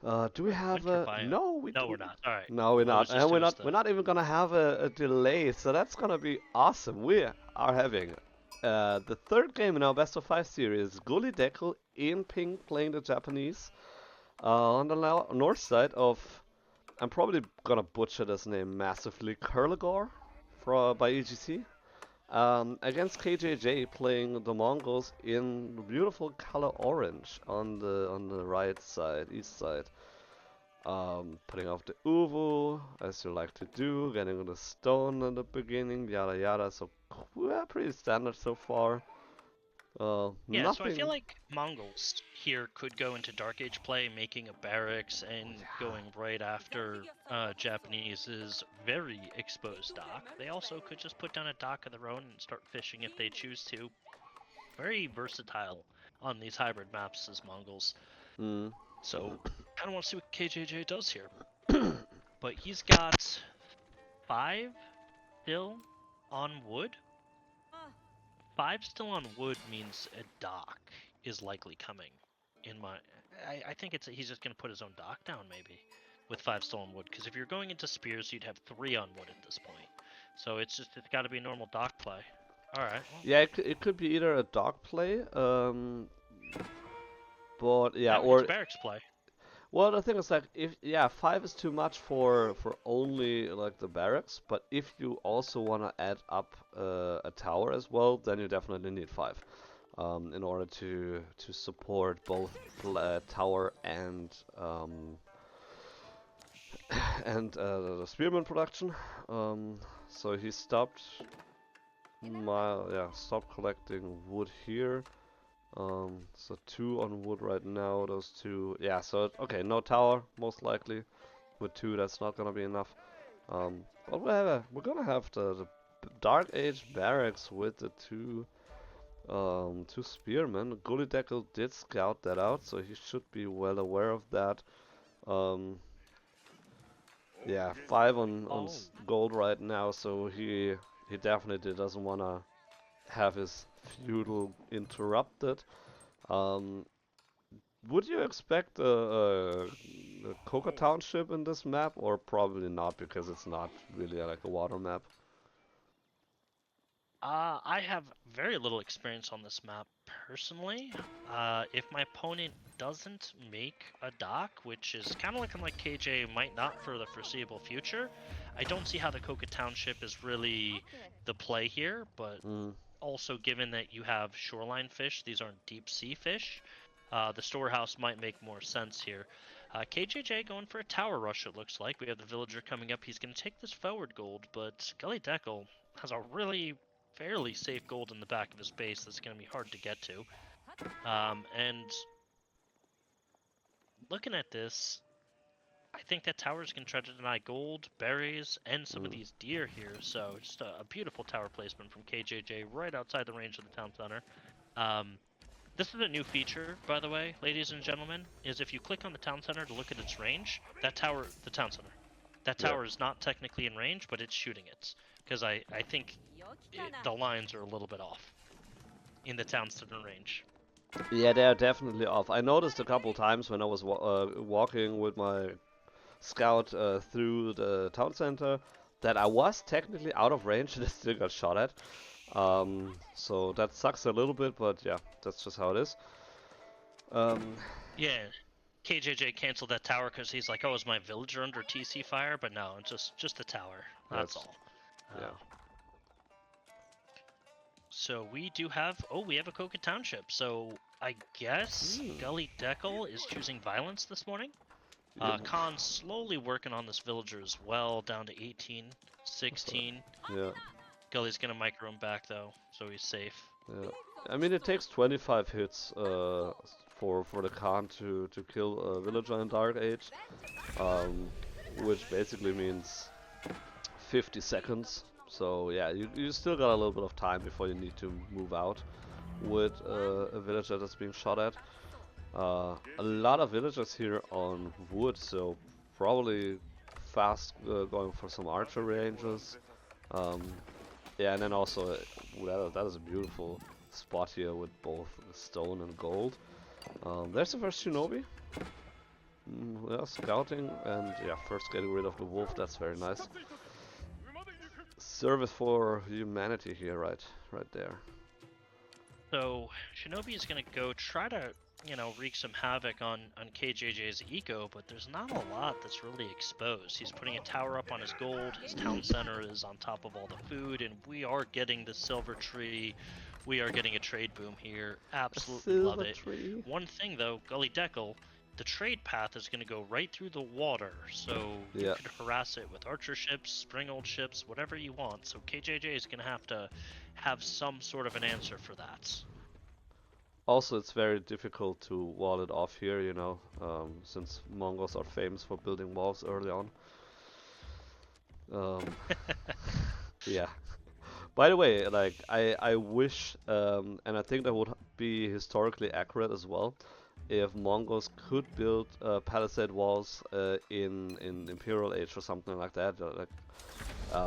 Do we have Winter a? biome. No, we No, we're do. not. All right. No, we're It not, was and just it was we're the not even gonna have a delay. So that's gonna be awesome. We are having the third game in our best of five series. Gullyd3ck3l in pink playing the Japanese on the north side of. I'm probably gonna butcher this name massively. Kurlagor by EGC. Against KJJ playing the Mongols in the beautiful color orange on the right side, east side. Putting off the Uvu, as you like to do, getting the stone in the beginning, yada yada. So we're pretty standard so far. Yeah, so I feel Nothing. like Mongols here could go into Dark Age play, making a barracks and going right after Japanese's very exposed dock. They also could just put down a dock of their own and start fishing if they choose to. Very versatile on these hybrid maps as Mongols. Mm. So kind of want to see what KJJ does here. But he's got 5 still on wood. 5 still on wood means a dock is likely coming. I think he's just gonna put his own dock down maybe, with 5 still on wood. Because if you're going into spears, you'd have 3 on wood at this point. So it's got to be a normal dock play. All right. Well, Yeah, it could be either a dog play, but yeah, no, it's or barracks play. well, the thing is like if yeah, five is too much for only like the barracks, but if you also wanna add up a tower as well, then you definitely need five, in order to support both tower and the spearman production. So he stopped collecting wood here. So 2 on wood right now, those 2, yeah, so, okay, no tower, most likely. With 2, that's not gonna be enough. But we're gonna have the Dark Age barracks with the 2 spearmen. Gullyd3ck3l did scout that out, so he should be well aware of that. Um, yeah, 5 on Oh. gold right now, so he definitely doesn't wanna have his feudal interrupted. Um, Would you expect a Coca Township in this map, or probably not because it's not really like a water map? I have very little experience on this map personally. If my opponent doesn't make a dock, which is kind of looking like KJ might not for the foreseeable future, I don't see how the Coca Township is really the play here. But Mm. also, given that you have shoreline fish, these aren't deep sea fish, the storehouse might make more sense here. KJJ going for a tower rush, it looks like. We have the villager coming up. He's going to take this forward gold, but Gullyd3ck3l has a really fairly safe gold in the back of his base that's going to be hard to get to. And looking at this, I think that tower's going to try to deny gold, berries, and some of Mm. these deer here. So just a beautiful tower placement from KJJ right outside the range of the town center. Um, This is a new feature, by the way, ladies and gentlemen, is if you click on the town center to look at its range, that tower, the town center, that tower is not technically in range, but it's shooting it. Because I think the lines are a little bit off in the town center range. Yeah, they are definitely off. I noticed a couple times when I was walking with my scout through the town center that I was technically out of range and I still got shot at. So that sucks a little bit, but yeah, that's just how it is. Yeah, KJJ canceled that tower because he's like, oh, is my villager under TC fire? But no, it's just the tower. That's all. Yeah. So we do have, we have a Koka Township. So I guess Gullyd3ck3l is choosing violence this morning. Khan's slowly working on this villager as well, down to 18, 16. Yeah. Gully's gonna micro him back though, so he's safe. Yeah. I mean, it takes 25 hits for the Khan to kill a villager in Dark Age, which basically means 50 seconds. So yeah, you still got a little bit of time before you need to move out with a villager that's being shot at. A lot of villagers here on wood, so probably fast going for some archer ranges. Yeah, and then also that is a beautiful spot here with both stone and gold. There's the first shinobi. Yeah, scouting, and yeah, first getting rid of the wolf. That's very nice. Service for humanity here, right there. So Shinobi is gonna go try to, wreak some havoc on KJJ's eco, but there's not a lot that's really exposed. He's putting a tower up on his gold, his town center is on top of all the food, and we are getting the silver tree. We are getting a trade boom here. Absolutely love it. Tree. One thing though, Gullyd3ck3l, the trade path is going to go right through the water, so you could harass it with archer ships, spring-old ships, whatever you want. So KJJ is going to have some sort of an answer for that. Also, it's very difficult to wall it off here, since Mongols are famous for building walls early on. Yeah. By the way, like I wish, and I think that would be historically accurate as well, if Mongols could build palisade walls in Imperial Age or something like that.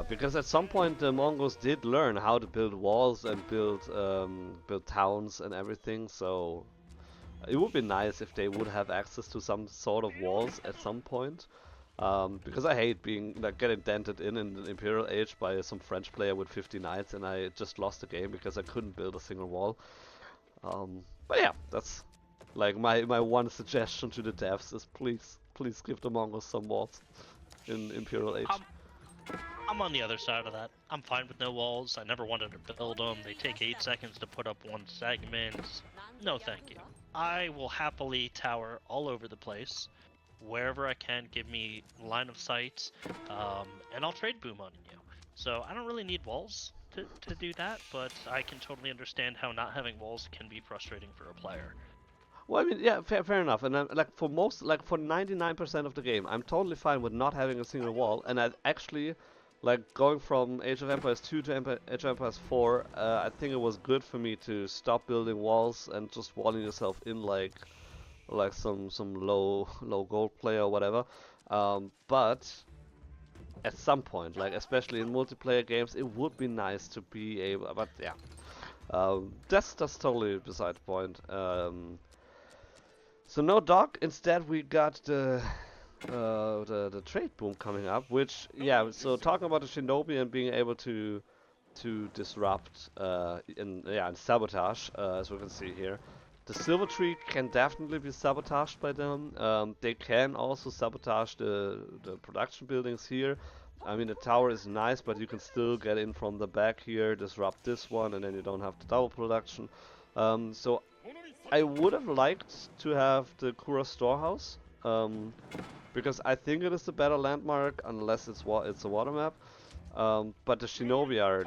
Because at some point the Mongols did learn how to build walls and build towns and everything. So it would be nice if they would have access to some sort of walls at some point. Because I hate getting dented in the Imperial Age by some French player with 50 knights, and I just lost the game because I couldn't build a single wall. But yeah, that's like my one suggestion to the devs is please give the Mongols some walls in Imperial Age. I'm on the other side of that. I'm fine with no walls. I never wanted to build them. They take 8 seconds to put up one segment. No thank you. I will happily tower all over the place. Wherever I can, give me line of sight, and I'll trade boom on you. So I don't really need walls to do that, but I can totally understand how not having walls can be frustrating for a player. Well, I mean, yeah, fair enough. And for 99% of the game, I'm totally fine with not having a single wall. And I actually, going from Age of Empires 2 to Age of Empires 4, I think it was good for me to stop building walls and just walling yourself in like some low gold player or whatever. But at some point, especially in multiplayer games, it would be nice to be able. But yeah, that's totally beside the point. So no dock. Instead, we got the trade boom coming up. Which yeah. So talking about the shinobi and being able to disrupt and sabotage, as we can see here. The silver tree can definitely be sabotaged by them. They can also sabotage the production buildings here. I mean, the tower is nice, but you can still get in from the back here, disrupt this one, and then you don't have the double production. So I would have liked to have the Kura storehouse, because I think it is the better landmark, unless it's a water map. But the shinobi are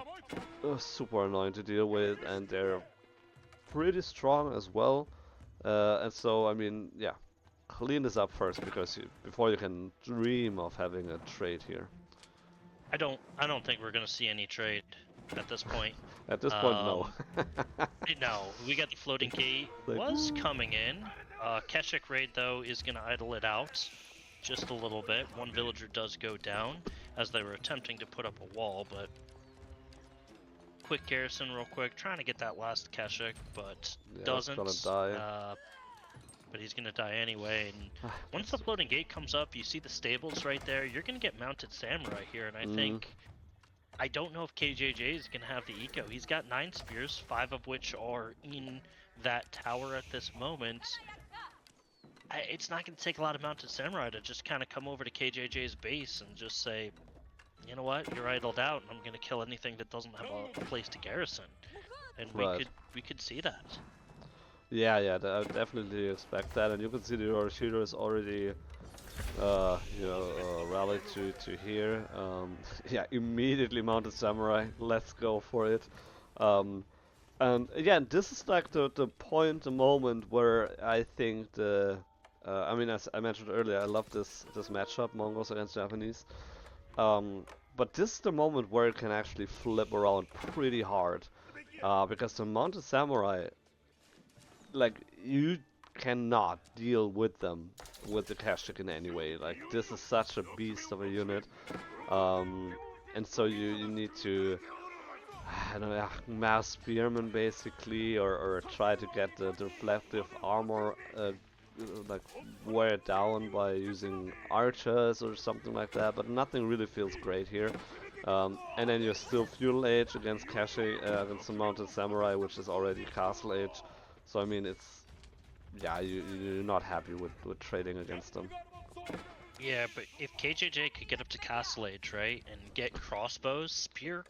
super annoying to deal with, and they're pretty strong as well, and so I mean, yeah, clean this up first before you can dream of having a trade here. I don't think we're gonna see any trade. at this point. At this point, no. No, we got the floating gate Like, was coming in. Keshik Raid, though, is going to idle it out just a little bit. One villager does go down as they were attempting to put up a wall, but quick garrison real quick, trying to get that last Keshik, but yeah, doesn't. gonna die. But he's going to die anyway. And once the floating gate comes up, you see the stables right there. You're going to get mounted samurai here, and I think... I don't know if KJJ is going to have the eco. He's got 9 spears, 5 of which are in that tower at this moment. It's not going to take a lot of mounted samurai to just kind of come over to KJJ's base and just say, you know what, you're idled out, and I'm going to kill anything that doesn't have a place to garrison. And we could see that. Yeah, I definitely expect that, and you can see the Yoshiro is already, rallied to here. Yeah, immediately mounted samurai. Let's go for it. And again, this is like the point, the moment where I think I mean, as I mentioned earlier, I love this matchup, Mongols against Japanese. But this is the moment where it can actually flip around pretty hard, because the mounted samurai, like, you cannot deal with them with the Keshik in any way. Like, this is such a beast of a unit, and so you need to, I don't know, mass spearmen basically, or try to get the reflective armor like wear it down by using archers or something like that, but nothing really feels great here. And then you're still feudal age against against the mounted samurai, which is already castle age. So I mean, it's, yeah, you're not happy with trading against them. Yeah, but if KJJ could get up to castle age, right, and get crossbows, spearman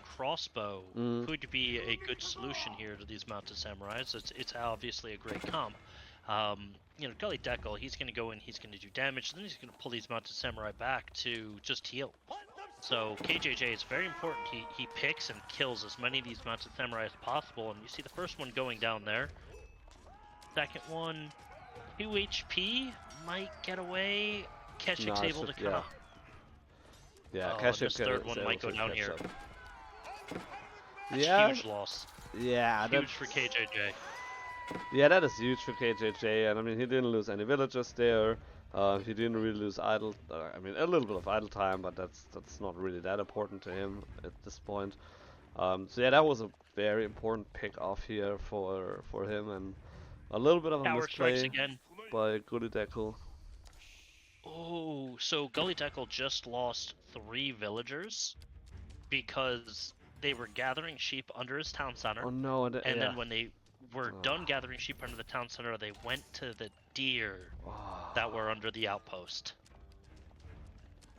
crossbow could be a good solution here to these mounted samurais. It's obviously a great comp. Gullyd3ck3l, he's going to go in, he's going to do damage, then he's going to pull these mounted samurai back to just heal. So KJJ is very important. He picks and kills as many of these mounted samurai as possible, and you see the first one going down there. Second one, 2 HP, might get away. Keshik's able to kind of... Yeah, this third one might go down here. That's Yeah. huge loss. Yeah, huge for KJJ. Yeah, that is huge for KJJ, and I mean, he didn't lose any villagers there. He didn't really lose idle. I mean, a little bit of idle time, but that's not really that important to him at this point. So yeah, that was a very important pick off here for him, and a little bit of a misplay by Gullyd3ck3l. Oh, so Gullyd3ck3l just lost 3 villagers because they were gathering sheep under his town center. Oh no! Then when they were done gathering sheep under the town center, they went to the deer that were under the outpost.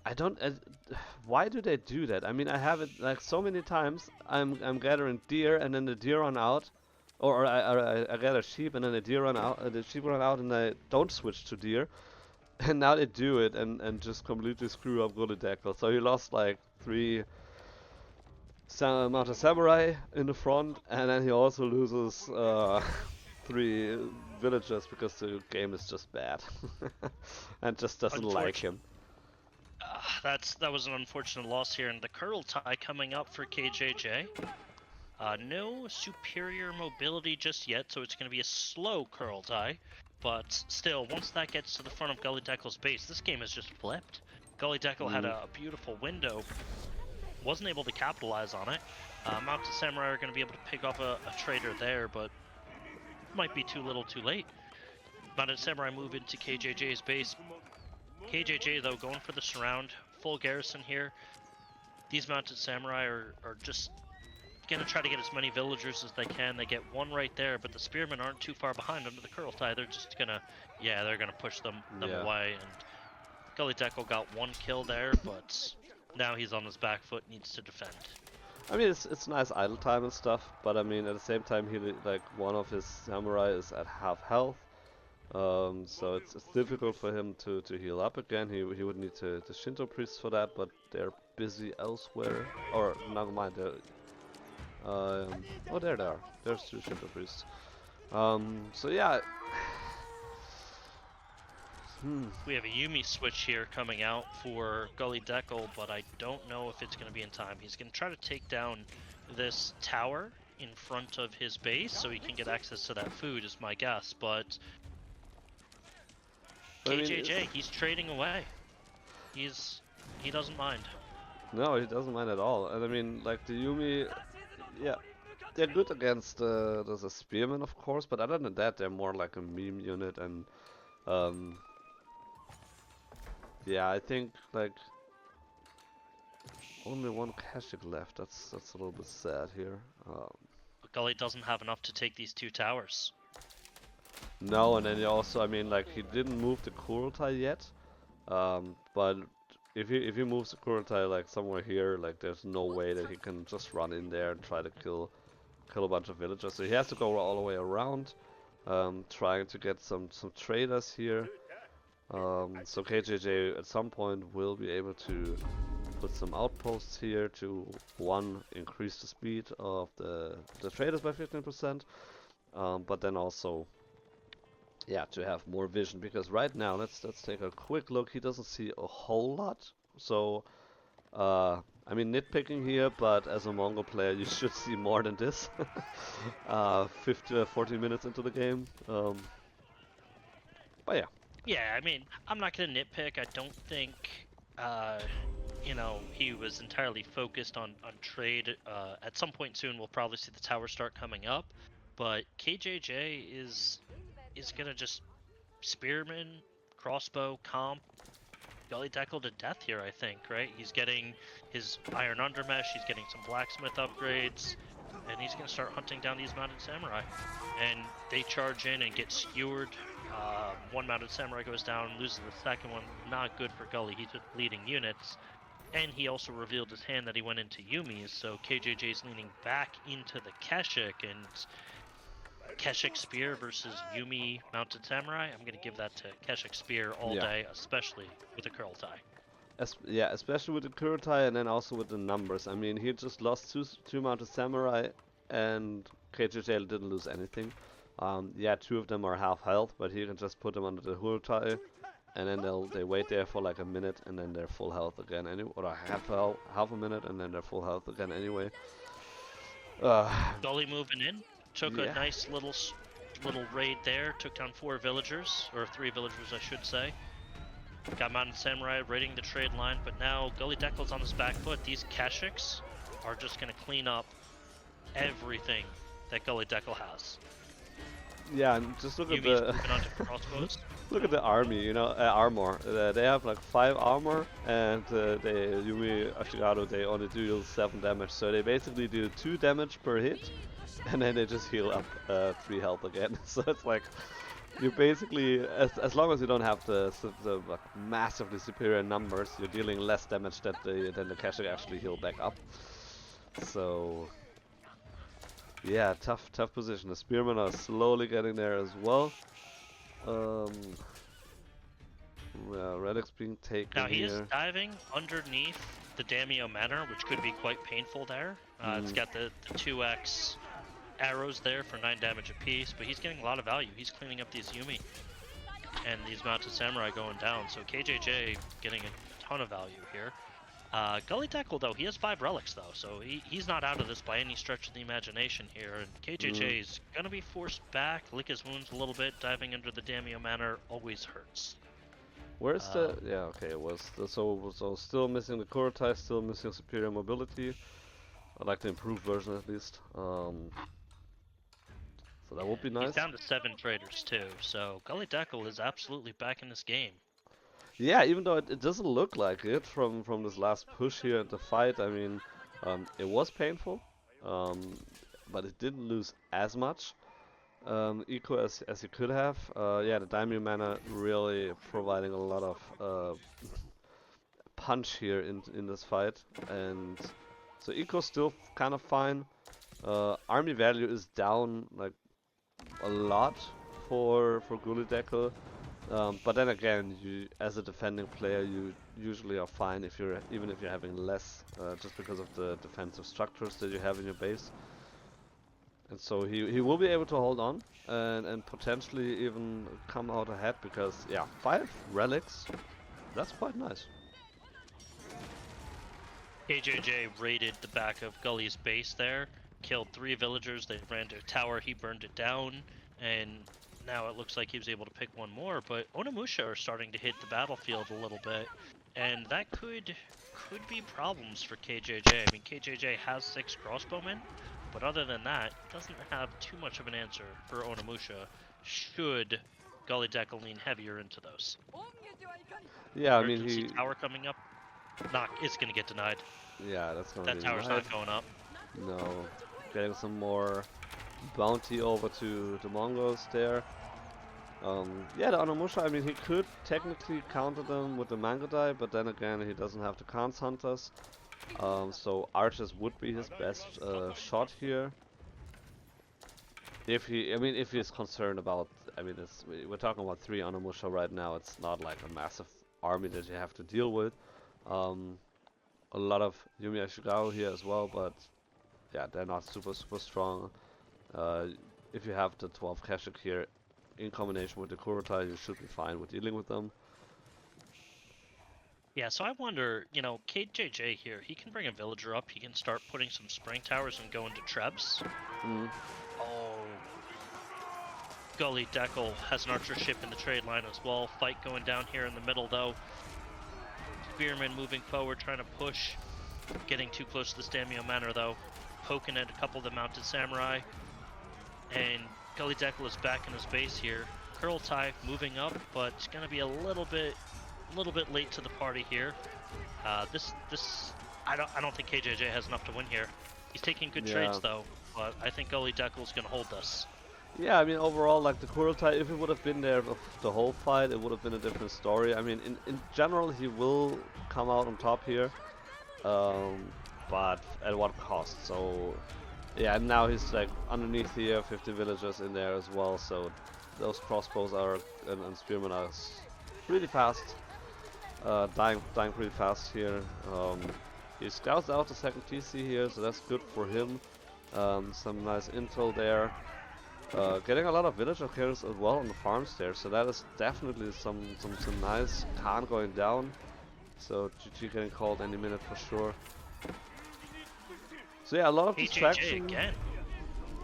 I don't. Why do they do that? I mean, I have it like so many times. I'm gathering deer, and then the deer run out, or I gather sheep, and then the deer run out. The sheep run out, and I don't switch to deer. And now they do it and just completely screw up Gullyd3ck3l. So he lost like 3 mounted samurai in the front, and then he also loses 3 villagers because the game is just bad and just doesn't like him. That was an unfortunate loss here, and the curl tie coming up for KJJ. No superior mobility just yet, so it's going to be a slow curl tie. But still, once that gets to the front of Gullyd3ck3l's base, this game has just flipped. Gullyd3ck3l had a beautiful window, wasn't able to capitalize on it. Mounted Samurai are going to be able to pick up a trader there, but might be too little too late. Mounted Samurai move into KJJ's base. KJJ, though, going for the surround, full garrison here. These Mounted Samurai are just gonna try to get as many villagers as they can. They get 1 right there, but the spearmen aren't too far behind under the curl tie. They're just gonna, they're gonna push them away. And Gullyd3ck3l got 1 kill there, but now he's on his back foot, needs to defend. I mean, it's nice idle time and stuff, but I mean, at the same time, he like one of his samurai is at half health, so it's difficult for him to heal up again. He would need the Shinto priests for that, but they're busy elsewhere. Or never mind, they're oh, there they are. There's 2 Shinto priests. So yeah, We have a Yumi switch here coming out for Gullyd3ck3l, but I don't know if it's going to be in time. He's going to try to take down this tower in front of his base so he can get access to that food, is my guess. But KJJ, he's trading away. He doesn't mind. No, he doesn't mind at all. And I mean, like the Yumi, yeah, they're good against the spearmen, of course, but other than that, they're more like a meme unit. And yeah, I think like only one Kashyyyk left. That's a little bit sad here. But Gully doesn't have enough to take these 2 towers. No, and then he also, I mean, like he didn't move the Kurultai yet, but if he moves the Kurultai like somewhere here, like there's no way that he can just run in there and try to kill a bunch of villagers. So he has to go all the way around, trying to get some traders here. So KJJ at some point will be able to put some outposts here to increase the speed of the traders by 15%, but then also, yeah, to have more vision, because right now let's take a quick look. He doesn't see a whole lot, so I mean, nitpicking here, but as a Mongol player you should see more than this. 40 minutes into the game, but yeah. Yeah, I mean, I'm not going to nitpick. I don't think, you know, he was entirely focused on trade. At some point soon, we'll probably see the tower start coming up. But KJJ is going to just spearman, crossbow, comp, Gullyd3ck3l to death here, I think, right? He's getting his iron undermesh, he's getting some blacksmith upgrades, and he's going to start hunting down these mounted samurai. And they charge in and get skewered. One mounted samurai goes down, loses the second one. Not good for Gully. He's leading units. And he also revealed his hand that he went into Yumi's, so KJJ's leaning back into the Kashyyyk, and Kashyyyk Spear versus Yumi Mounted Samurai. I'm going to give that to Kashyyyk Spear all day, especially with the Kurultai. Yeah, especially with the Kurultai, and then also with the numbers. I mean, he just lost two Mounted Samurai, and KJJ didn't lose anything. Yeah, 2 of them are half health, but he can just put them under the Kurultai, and then they wait there for like a minute, and then they're full health again, or half a minute, and then they're full health again anyway. Gully moving in, took a nice little raid there, took down 4 villagers, or 3 villagers I should say. Got Mounted Samurai raiding the trade line, but now Gullyd3ck3l's on his back foot. These Kashyyks are just going to clean up everything that Gullyd3ck3l has. Yeah, and just look Yumi's at moving on to crossbows. Look at the army, you know, armor. They have like 5 armor, and Yumi Ashigado, they only do 7 damage, so they basically do 2 damage per hit, and then they just heal up 3 health again. So it's like, you basically, as long as you don't have the like, massively superior numbers, you're dealing less damage than the Kashyyyk actually heal back up. So yeah, tough position. The spearmen are slowly getting there as well. Yeah, Relics being taken now he here. is diving underneath the Daimyo Manor, which could be quite painful there. It's got the 2x arrows there for 9 damage apiece, but he's getting a lot of value. He's cleaning up these Yumi and these Mounted Samurai going down, so KJJ getting a ton of value here. Gullyd3ck3l, though, he has 5 relics, though, so he's not out of this by any stretch of the imagination here, and KJJ is going to be forced back, lick his wounds a little bit. Diving under the Daimyo Manor always hurts. Where's the... yeah, okay, it was... So still missing the Kurultai, still missing superior mobility. I'd like the improved version at least. So that would be nice. He's down to 7 traders, too, so Gullyd3ck3l is absolutely back in this game. Yeah, even though it doesn't look like it from this last push here at the fight. I mean, it was painful, but it didn't lose as much eco as he could have. Yeah, the Daimyo Manor really providing a lot of punch here in this fight, and so eco's still kind of fine. Army value is down like a lot for Gullyd3ck3l. But then again, you, as a defending player, you usually are fine even if you're having less, just because of the defensive structures that you have in your base. And so he will be able to hold on and potentially even come out ahead because, yeah, 5 relics, that's quite nice. KJJ raided the back of Gullyd's base there, killed 3 villagers, they ran to a tower, he burned it down, and now it looks like he was able to pick one more, but Onimusha are starting to hit the battlefield a little bit, and that could be problems for KJJ. I mean, KJJ has 6 crossbowmen, but other than that, doesn't have too much of an answer for Onimusha, should Gullyd3ck3l lean heavier into those. Yeah, I mean, Emergency tower coming up. It's gonna get denied. yeah, that's gonna That be tower's denied. not going up. No, getting some more bounty over to the Mongols there. Yeah, the Onimusha, I mean, he could technically counter them with the Mangodai, but then again, he doesn't have the Khans Hunters. So archers would be his best shot here. If he's concerned about, we're talking about 3 Onimusha right now. It's not like a massive army that you have to deal with. A lot of Yumi Ashigao here as well, but yeah, they're not super strong. If you have the 12 Keshik here in combination with the Kurotai, you should be fine with dealing with them. Yeah, so I wonder, you know, KJJ here, he can bring a villager up, he can start putting some spring towers and go into trebs. Mm. Oh. Gullyd3ck3l has an archer ship in the trade line as well. Fight going down here in the middle though. Spearman moving forward, trying to push. Getting too close to the Stamio Manor though. Poking at a couple of the mounted samurai. And Gullyd3ck3l is back in his base here. Kurultai moving up, but it's gonna be a little bit late to the party here. I don't think KJJ has enough to win here. He's taking good trades though, but I think Gullyd3ck3l is gonna hold this. Yeah, I mean, overall, like the Kurotai, if he would have been there of the whole fight, it would have been a different story. I mean, in general, he will come out on top here, but at what cost? So, yeah, and now he's like underneath here, 50 villagers in there as well. So those crossbows are and spearmen are really fast, dying pretty fast here. He scouts out the second TC here, so that's good for him. Some nice intel there. Getting a lot of villager kills as well on the farms there, so that is definitely some nice Khan going down. So GG getting called any minute for sure. So yeah, a lot of distraction. Again.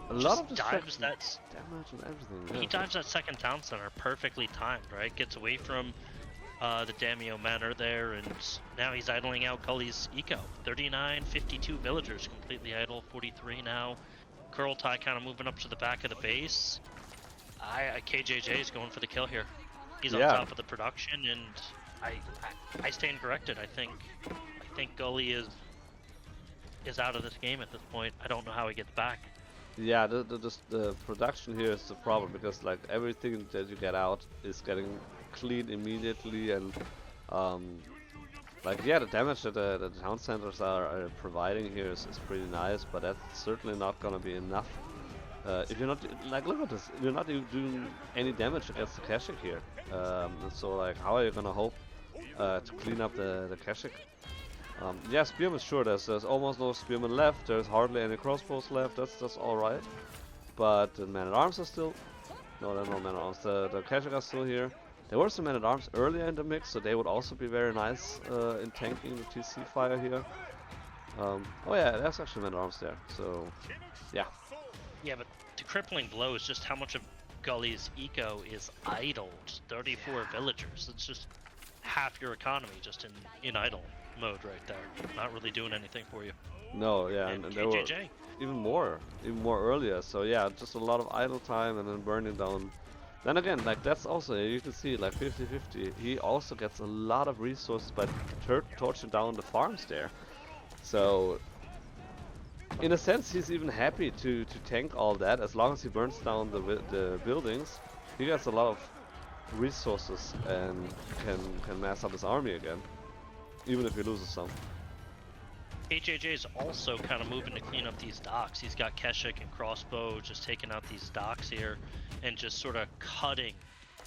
A lot of distraction. Dives damage and everything. Yeah. He dives that second town center perfectly timed, right? Gets away from the Damio Manor there, and now he's idling out Gullyd's eco. 39, 52 villagers completely idle, 43 now. Kurultai kind of moving up to the back of the base. KJJ is going for the kill here. He's on top of the production, and I stand corrected. I think Gully is out of this game at this point. I don't know how he gets back. Yeah, the production here is the problem, because like everything that you get out is getting clean immediately, and like, yeah, the damage that the town centers are providing here is pretty nice, but that's certainly not gonna be enough. If you're not, like, look at this, you're not even doing any damage against the Keshik here. So, like, how are you gonna hope to clean up the Keshik? Yeah, spearmen, sure, there's almost no spearmen left, there's hardly any crossbows left, that's alright. But the men-at-arms are still... No, there are no men-at-arms, the Keshik are still here. There were some men-at-arms earlier in the mix, so they would also be very nice in tanking the TC fire here. Oh yeah, there's actually men-at-arms there, so yeah. Yeah, but the crippling blow is just how much of Gullyd's eco is idled. 34 villagers, it's just half your economy just in idle mode right there. Not really doing anything for you. No, yeah, and there were even more earlier, so yeah, just a lot of idle time and then burning down. Then again, like, that's also, you can see, like, 50-50. He also gets a lot of resources by torching down the farms there. So, in a sense, he's even happy to tank all that. As long as he burns down the buildings, he gets a lot of resources and can mass up his army again, even if he loses some. KJJ is also kind of moving to clean up these docks. He's got Keshik and Crossbow just taking out these docks here and just sort of cutting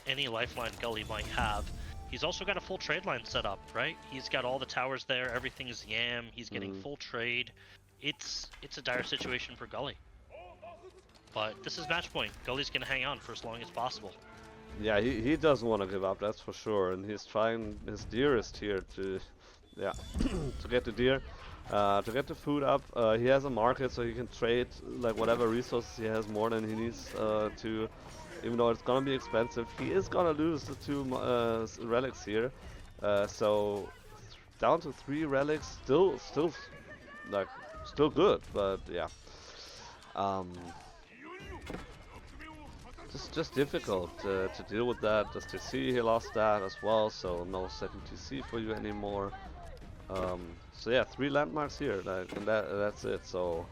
any lifeline Gully might have. He's also got a full trade line set up, right? He's got all the towers there, everything's yam, he's getting full trade. It's a dire situation for Gully. But this is match point. Gullyd's gonna hang on for as long as possible. Yeah, he doesn't want to give up, that's for sure, and he's trying his dearest here to, yeah, to get the deer, to get the food up. He has a market, so he can trade like whatever resources he has more than he needs to. Even though it's gonna be expensive, he is gonna lose the two relics here. So down to 3 relics, like still good, but yeah. Um, just difficult to deal with that. Just TC, he lost that as well, so no second TC for you anymore. So yeah, 3 landmarks here, like, and that's it. So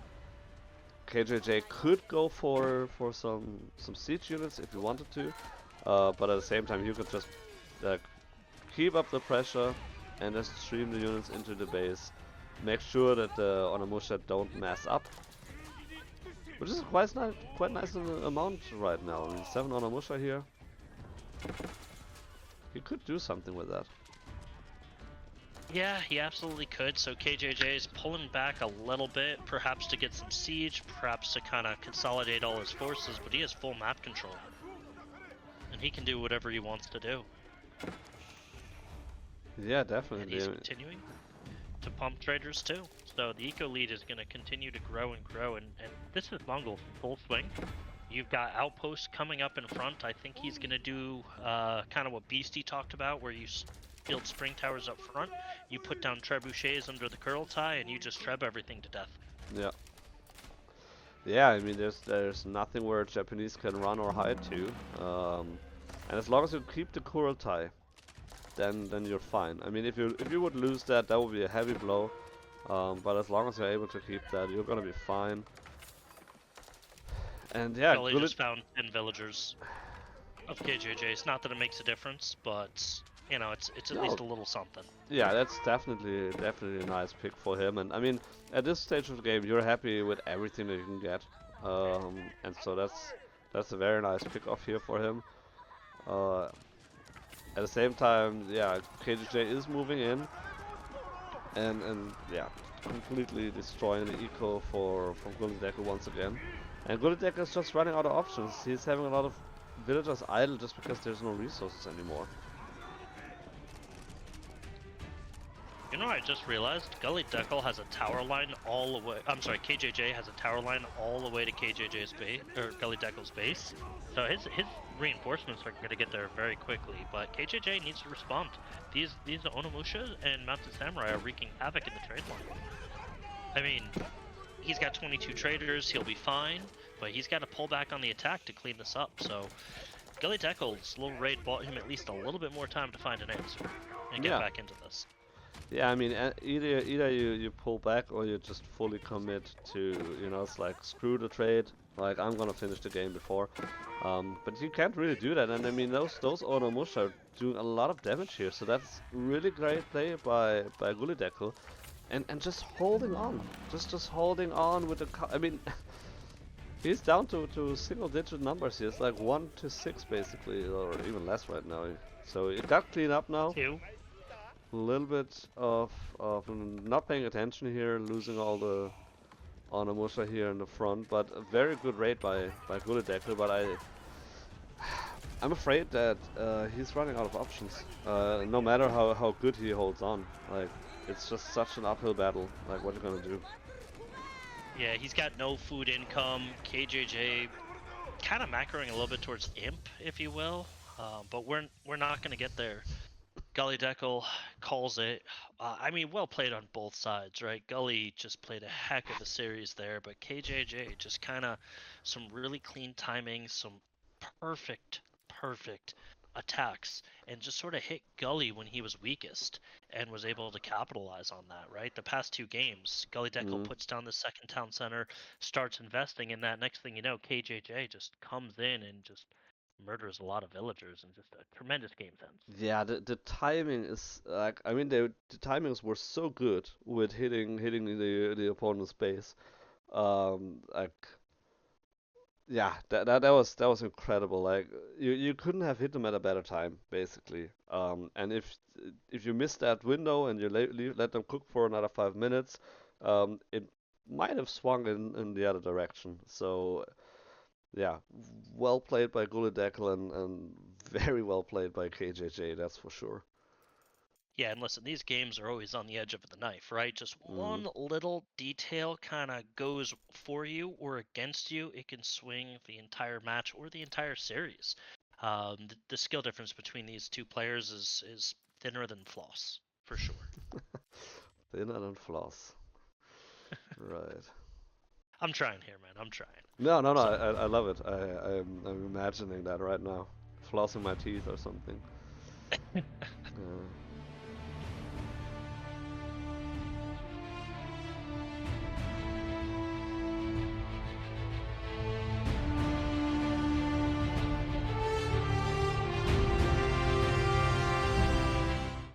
KJJ could go for some siege units if you wanted to, but at the same time you could just like keep up the pressure and just stream the units into the base. Make sure that the Onimusha don't mess up. Which is quite nice amount right now. I mean, 7 Onimusha here. He could do something with that. Yeah, he absolutely could. So KJJ is pulling back a little bit, perhaps to get some siege, perhaps to kind of consolidate all his forces, but he has full map control. And he can do whatever he wants to do. Yeah, definitely. And he's continuing to pump traders too. So the eco lead is going to continue to grow and grow, and this is Mongols in full swing. You've got outposts coming up in front. I think he's going to do kind of what Beastie talked about, where you build spring towers up front, you put down trebuchets under the curl tie, and you just treb everything to death. Yeah. Yeah, I mean, there's nothing where Japanese can run or hide to, and as long as you keep the curl tie, then you're fine. I mean, if you would lose that, that would be a heavy blow. But as long as you're able to keep that, you're gonna be fine. And yeah, Gullyd just found 10 villagers of KJJ. It's not that it makes a difference, but you know, it's at least a little something. Yeah, that's definitely a nice pick for him. And I mean, at this stage of the game, you're happy with everything that you can get, and so that's a very nice pick off here for him. At the same time, yeah, KJJ is moving in, and yeah, completely destroying the eco from Gullyd3ck3l once again. And Gullyd3ck3l is just running out of options. He's having a lot of villagers idle just because there's no resources anymore. You know, I just realized Gullyd3ck3l has a tower line all the way. I'm sorry, KJJ has a tower line all the way to KJJ's base or Gullyd3ck3l's base. So his reinforcements are going to get there very quickly. But KJJ needs to respond. These Onimusha and Mounted Samurai are wreaking havoc in the trade line. I mean, he's got 22 traders. He'll be fine, but he's got to pull back on the attack to clean this up. So Gullyd3ck3l's little raid bought him at least a little bit more time to find an answer and get back into this. Yeah, I mean, either you pull back or you just fully commit to, you know, it's like screw the trade, like I'm gonna finish the game before. But you can't really do that, and I mean those Onimusha are doing a lot of damage here, so that's really great play by Gullyd3ck3l, and just holding on, just holding on with the. I mean, he's down to single-digit numbers here. It's like 1 to 6 basically, or even less right now. So it got cleaned up now. A little bit of not paying attention here, losing all the Onimusha here in the front, but a very good raid by Gullyd3ck3l. But I'm afraid that he's running out of options. No matter how good he holds on, like it's just such an uphill battle. Like what are you gonna do? Yeah, he's got no food income. KJJ kind of macroing a little bit towards Imp, if you will, but we're not gonna get there. Gullyd3ck3l calls it. I mean, well played on both sides, right? Gully just played a heck of a series there, but KJJ just kind of some really clean timing, some perfect attacks, and just sort of hit Gully when he was weakest and was able to capitalize on that, right? The past 2 games, Gullyd3ck3l puts down the second town center, starts investing in that. Next thing you know, KJJ just comes in and just murders a lot of villagers and just a tremendous game sense. Yeah, the timing is like, I mean the timings were so good with hitting the opponent's base. Like yeah, that was incredible. Like you couldn't have hit them at a better time, basically. And if you missed that window and you let them cook for another 5 minutes, it might have swung in the other direction. So yeah, well played by Gullyd3ck3l and very well played by KJJ, that's for sure. Yeah, and listen, these games are always on the edge of the knife, right? Just Mm. one little detail kind of goes for you or against you, it can swing the entire match or the entire series. The skill difference between these two players is thinner than floss, for sure. Thinner than floss. Right. I'm trying here, man. I'm trying. No, no, no. So, I love it. I'm imagining that right now, flossing my teeth or something.